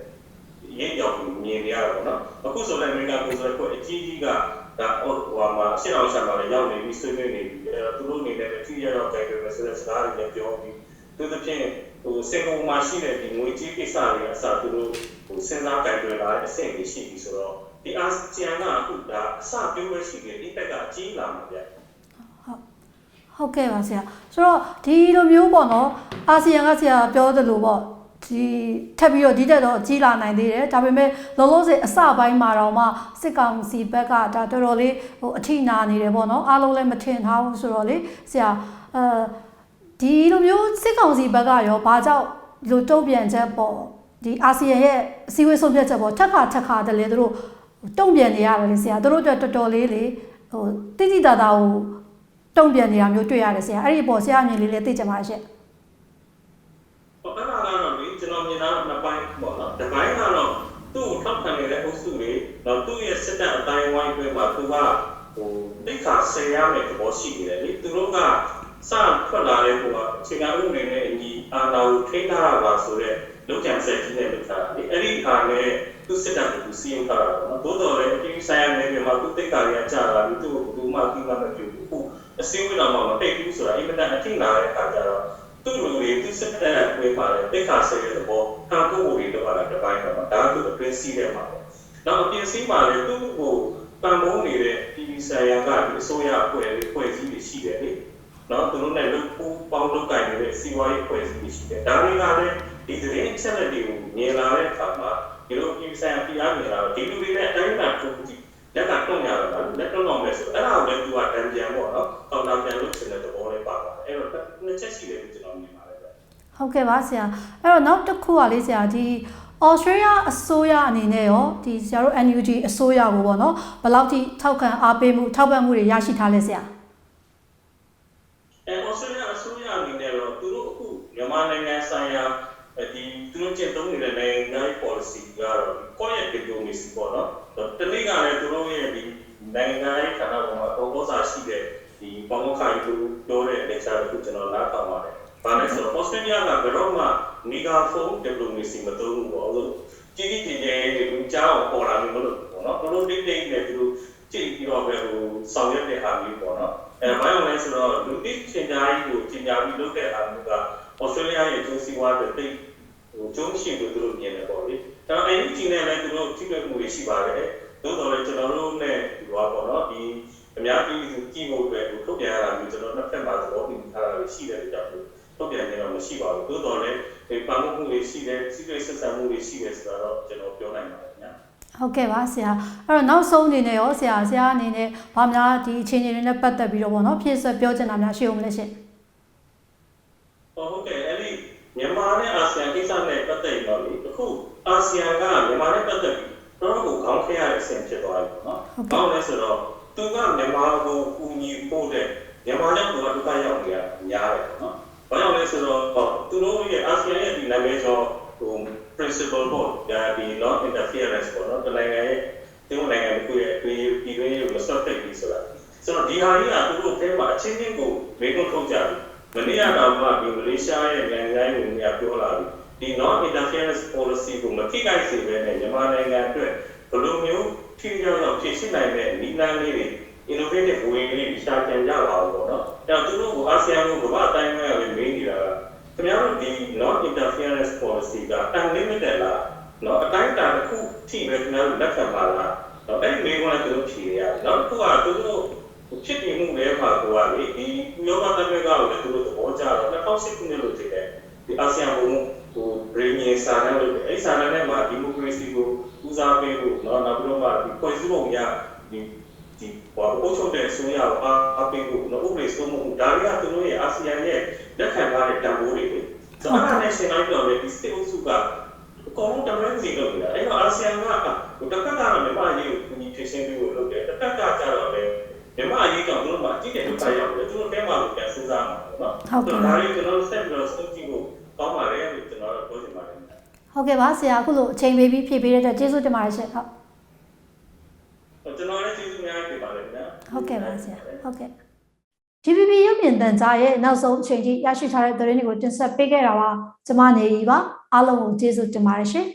ရင်းကြောင်မြင်နေရတော့နော်အခုဆိုလည်းအမေရိကန်ပုံစံကိုအကြီးကြီးကဒါဟိုမှာရှင်းအောင်ရှာမှာလည်းရောက်နေပြီးဆွေးနွေးနေပြီးသူတို့အနေနဲ့ခိတိရောက်ကြိုက်တယ်ဆိုတဲ့စကားတွေလည်းပြောပြီးသူတို့ဖြင့်စင်ကာပူမှာရှိတဲ့ဒီငွေကြေးကိစ္စတွေအစားသူတို့စဉ်းစားကြိုက်တွေ့လာတဲ့အဆင့်ကြီးရှိပြီဆိုတော့ဒီအာဆီယံကအခုဒါအစပြောရရှိတယ်ဒီဘက်ကအကြီးလာမှာဗျဟုတ်ကဲ့ပါဆရာဆိုတော့ဒီလိုမျိုးပေါ့နော်အာဆီယံကဆရာပြောသလိုပေါ့ဒီထပ်ပြီးတော့ဒီတက်တော့ကြီးလာနိုင်သေးတယ်ဒါပေမဲ့လောလောဆယ်အစပိုင်းမှာတော့မှစစ်ကောင်စီဘက်ကဒါတော်တော်လေးအထိနာနေတယ်ပေါ့နော်အားလုံးလည်းမထင်ထားဘူးဆိုတော့လေဆရာဒီလိုမျိုးစစ်ကောင်စီဘက်ကရောဘာကြောင့်လိုတုံ့ပြန်ချက်ပေါ့ဒီအာဆီယံရဲ့အစည်းအဝေးဆုံးဖြတ်ချက်ပေါ့ထက်ခါတည်းလေသူတို့တုံ့ပြန်နေရတယ်လေဆရာတို့အတွက်တော်တော်လေးလေတိတိတသာကိုတုံ့ပြန်နေတာမျိုးတွေ့ရတယ်ဆရာအဲ့ဒီပေါ်ဆရာအမြင်လေးလည်းသိကြပါရှင့်အဲ့ဒါကတော့ဒီကျွန်တော်မြင်တာနှစ်ပိုင်းပေါ့နော်တစ်ပိုင်းကတော့သူ့ကိုထောက်ခံနေတဲ့အုပ်စုတွေတော့သူ့ရဲ့စစ်တပ်အတိုင်းဝိုင်းအတွင်းမှာသူကတိတ်ခါဆယ်ရမယ့်သဘောရှိနေတယ်လေသူတို့ကစထွက်လာတဲ့ဟိုအခြေခံဥပဒေနဲ့အညီအာဏာကိုထိန်းထားတာပါဆိုတော့လုံခြံဆက်ကြီးနဲ့လုပ်ထားတာလေအဲ့ဒီအခါနဲ့သူစစ်တပ်ကိုစီရင်ထားတာပေါ့နော်သို့တော်လည်းအပြည်ဆိုင်ရာနယ်မြေမှာသူတိတ်ခါရကြတာပြီးသူ့ကိုဘူးမှပြီးမှမပြုဘူးအခုအစည်းအဝေးတော်မှာမပိတ်ဘူးဆိုတာအင်မတန်အထင်လာတဲ့အခါကျတော့သူ့လူတွေသူစစ်တပ်ဝေးပါလေတိတ်ခါဆယ်ရဲ့သဘောခံဖို့ကိုတွေတော့တာတစ်ပိုင်းတော့ဒါကသူ့အတွင်းစီးတယ်မှာပေါ့နောက်အပြင်စီးမှာလေသူ့ကိုပံ့ပိုးနေတဲ့ပြည်ဆိုင်ရာကဒီအစိုးရအဖွဲ့အစည်းတွေရှိတယ်လေနော်သူတို့နဲ့လူပူပေါင်းလုပ်ကိုင်နေတဲ့စီဝါရေးဖွဲ့စည်းမှုရှိတယ်ဒါတွေကလည်းဒီသတင်းချက်လက်တွေကိုမြင်လာတဲ့အခါမှာဒီလိုပြည်ဆိုင်ရာပြည်အားမြင်လာတော့ဒီလူတွေနဲ့အတိုင်းအတာပုံကြည့်လက်ကတွန်းရတာလားလက်တွန်းတော့မယ်ဆိုအဲ့ဒါကိုလည်းသူကတန်ပြန်ပေါ့နော်ကောင်းတာပြန်လို့ရှင်တဲ့သဘောလေးပါပါတယ်အဲ့တော့နှစ်ချက်ရှိတယ်လို့ကျွန်တော်မြင်ပါတယ်ဗျဟုတ်ကဲ့ပါဆရာအဲ့တော့နောက်တစ်ခုကလေးဆရာဒီAustralia အစိုးရအနေနဲ့ရောဒီဆရာတို့ NUG အစိုးရကိုပေါ့နော်ဘယ်လောက်ထိထောက်ခံအားပေးမှုထောက်ပံ့မှုတွေရရှိထားလဲဆရာAustralia အစိုးရအနေနဲ့တော့သူတို့အခုမြန်မာနိုင်ငံဆိုင်ရာဒီသူတို့ကျင့်သုံးနေတဲ့နိုင်ငံရေး policy policy ကတော့ core diplomacy ပေါ့နော်တနေ့ကလည်းသူတို့ရဲ့ဒီနိုင်ငံရေးဌာနပေါ်မှာတော့ဘောစာရှိတဲ့ဒီပေါင်းခိုင်သူပြောတဲ့လက်ချာကိုကျွန်တော်နားထောင်ပါတယ်။ဘာလဲဆိုတော့ Australia ကဘယ်တော့မှ megaphone diplomacy မသုံးဘူးပေါ့လို့ကြီးကြီးကျယ်ကျယ်ဒီကြောင်းပေါ်လာမျိုးလို့ပေါ့နော်။သူတို့တိတ်တိတ်နဲ့သူတို့ကြည့်ပြီးတော့ပဲဟိုဆောင်ရွက်တဲ့အားမျိုးပေါ့နော်။ဘာလို့လဲဆိုတော့လူတိချင်သားကြီးကိုကျင်ညာပြီးလုပ်တဲ့အားမျိုးက Australia ရဲ့ကျိုးစီးပွားတွေတိတ်ဟိုကျုံးရှိလို့သူတို့မြင်တယ်ပေါ့လေ။ဒါပေမဲ့အဲဒီကြီးနဲ့လည်းသူတို့ထိတွေ့မှုတွေရှိပါတယ်။သို့တော်လည်းကျွန်တော်တို့နဲ့ဒီဘာပေါ့နော်ဒီအများကြီးကြည့်ဖို့အတွက်ထုတ်ပြန်ရတာမျိုးကျွန်တော်နှစ်ဖက်မှာသဘောတူထားတာရှိတယ်ကြောင့်ထုတ်ပြန်နေတော့မရှိပါဘူးသို့တော်လည်းဒီပန်းမှုတွေရှိတယ်စီးပွားဆက်ဆံမှုတွေရှိတယ်ဆိုတော့ကျွန်တော်ပြောနိုင်ပါတယ်ညာဟုတ်ကဲ့ပါဆရာအဲ့တော့နောက်ဆုံးအနေနဲ့ရောဆရာအနေနဲ့ဘာများဒီအခြေအနေတွေနဲ့ပတ်သက်ပြီးတော့ပေါ့နော်ဖြည့်ဆွတ်ပြောချင်တာများရှိအောင်လဲရှင်ဟုတ်ကဲ့အဲ့ဒီမြန်မာနဲ့အာဆီယံကိစ္စနဲ့ပတ်သက်ပြီးတော့လေအခုအာဆီယံကမြန်မာနဲ့ပတ်သက်ပြီးတော့ကိုခေါင်းခဲရတဲ့အဆင့်ဖြစ်သွားပြီပေါ့နော်။ဘာလို့လဲဆိုတော့သူကမြန်မာကိုကူညီဖို့တဲ့မြန်မာနဲ့ကိုယ်ကဒုက္ခရောက်နေတာများတယ်ပေါ့နော်။ဘာကြောင့်လဲဆိုတော့သူတို့ရဲ့အာဆီယံရဲ့ဒီနာမည်ကျော်ဟို principle ပေါ့ဒါဒီ non interference ပေါ့နော်။ဒီနိုင်ငံရဲ့ဒီနိုင်ငံကိုရဲ့ပြည်တွင်းရေးကိုစတက်ပြီးဆိုတာ။ဆိုတော့ဒီဟာကြီးကသူတို့အဲမှာအချင်းချင်းကိုမေးခွန်းထုတ်ကြတယ်။မနေ့ကတော့ဒီမလေးရှားရဲ့နိုင်ငံရေးကိုပြောလာပြီ။ဒီ non interference policy ကိုမထိခိုက်စေဘဲနဲ့မြန်မာနိုင်ငံအတွက်ဘယ်လိုမျိုးထိရောက်ရောက်ဖြည့်ရှင်းနိုင်တဲ့နည်းလမ်းလေးတွေ innovative way လေးရှာကြံကြပါဦးပေါ့နော်။အဲတော့သူတို့ကအာဆီယံကိုကမ္ဘာအတိုင်းအမြင်မေးနေတာကခင်ဗျားတို့ဒီ non interference policy က unlimited လား။နော်အတိုင်းအတာတစ်ခုထိပဲခင်ဗျားတို့လက်ခံပါလား။နော်အဲ့ဒီမေးခွန်းကသူတို့ဖြေရတယ်။နောက်တစ်ခုကသူတို့ဖြစ်တည်မှုတွေမှာကိုကလေဒီမျိုးမတက်မဲ့ကလည်းသူတို့သဘောကျတော့2010ခုနှစ်လို့ထင်တယ်။ဒီအာဆီယံဘုံဟိုရင်းရင်စာနဲ့လို့အဲ့စာနဲ့မှာဒီမိုကရေစီကိုဦးစားပေးဖို့เนาะနောက်ပြီးတော့မှဒီဖွဲ့စည်းပုံရဒီဘာလို့ချုပ်တဲ့အစိုးရကိုအားပေးဖို့เนาะဥပဒေစိုးမိုးမှုဒါတွေကသူတို့ရဲ့အာဆီယံရဲ့လက်ခံထားတဲ့တန်ဖိုးတွေလေဆိုတော့အဲ့ဒါနဲ့ရှင်းလိုက်တော့လေဒီစတေအုပ်စုကအကုန်လုံးတမန်စီလုပ်နေတာအဲ့တော့အာဆီယံကဟိုတစ်ခါကတော့မြန်မာရေးကိုကူညီဖြည့်ရှင်းပေးဖို့လုပ်တယ်တစ်ခါကကြတော့လေမြန်မာရေးကြောင့်သူတို့ကအကြည့်တဲ့ဒုက္ခရောက်တယ်သူတို့တဲမှာကိုပြန်စဉ်းစားမှာပေါ့เนาะဟုတ်ကဲ့ဒါတွေကျွန်တော်ဆက်ပြီးတော့စကြည့်ဖို့ကောင်းပါတယ်လို့ကျွန်တော်တို့ပြောချင်ပါတယ်ဟုတ်ကဲ့ပါဆရာအခုလိုအချိန်ပေးပြီးဖြည့်ပေးတဲ့အတွက်ကျေးဇူးတင်ပါတယ်ရှင်ဟုတ်ကျွန်တော်လည်းကျေးဇူးများတင်ပါတယ်ဗျာဟုတ်ကဲ့ပါဆရာဟုတ်ကဲ့ GPP ရုပ်မြင်သံကြားရဲ့နောက်ဆုံးအချိန်ထိရရှိထားတဲ့သတင်းတွေကိုတင်ဆက်ပေးခဲ့တာပါကျွန်မနေရီပါအားလုံးကိုကျေးဇူးတင်ပါတယ်ရှင်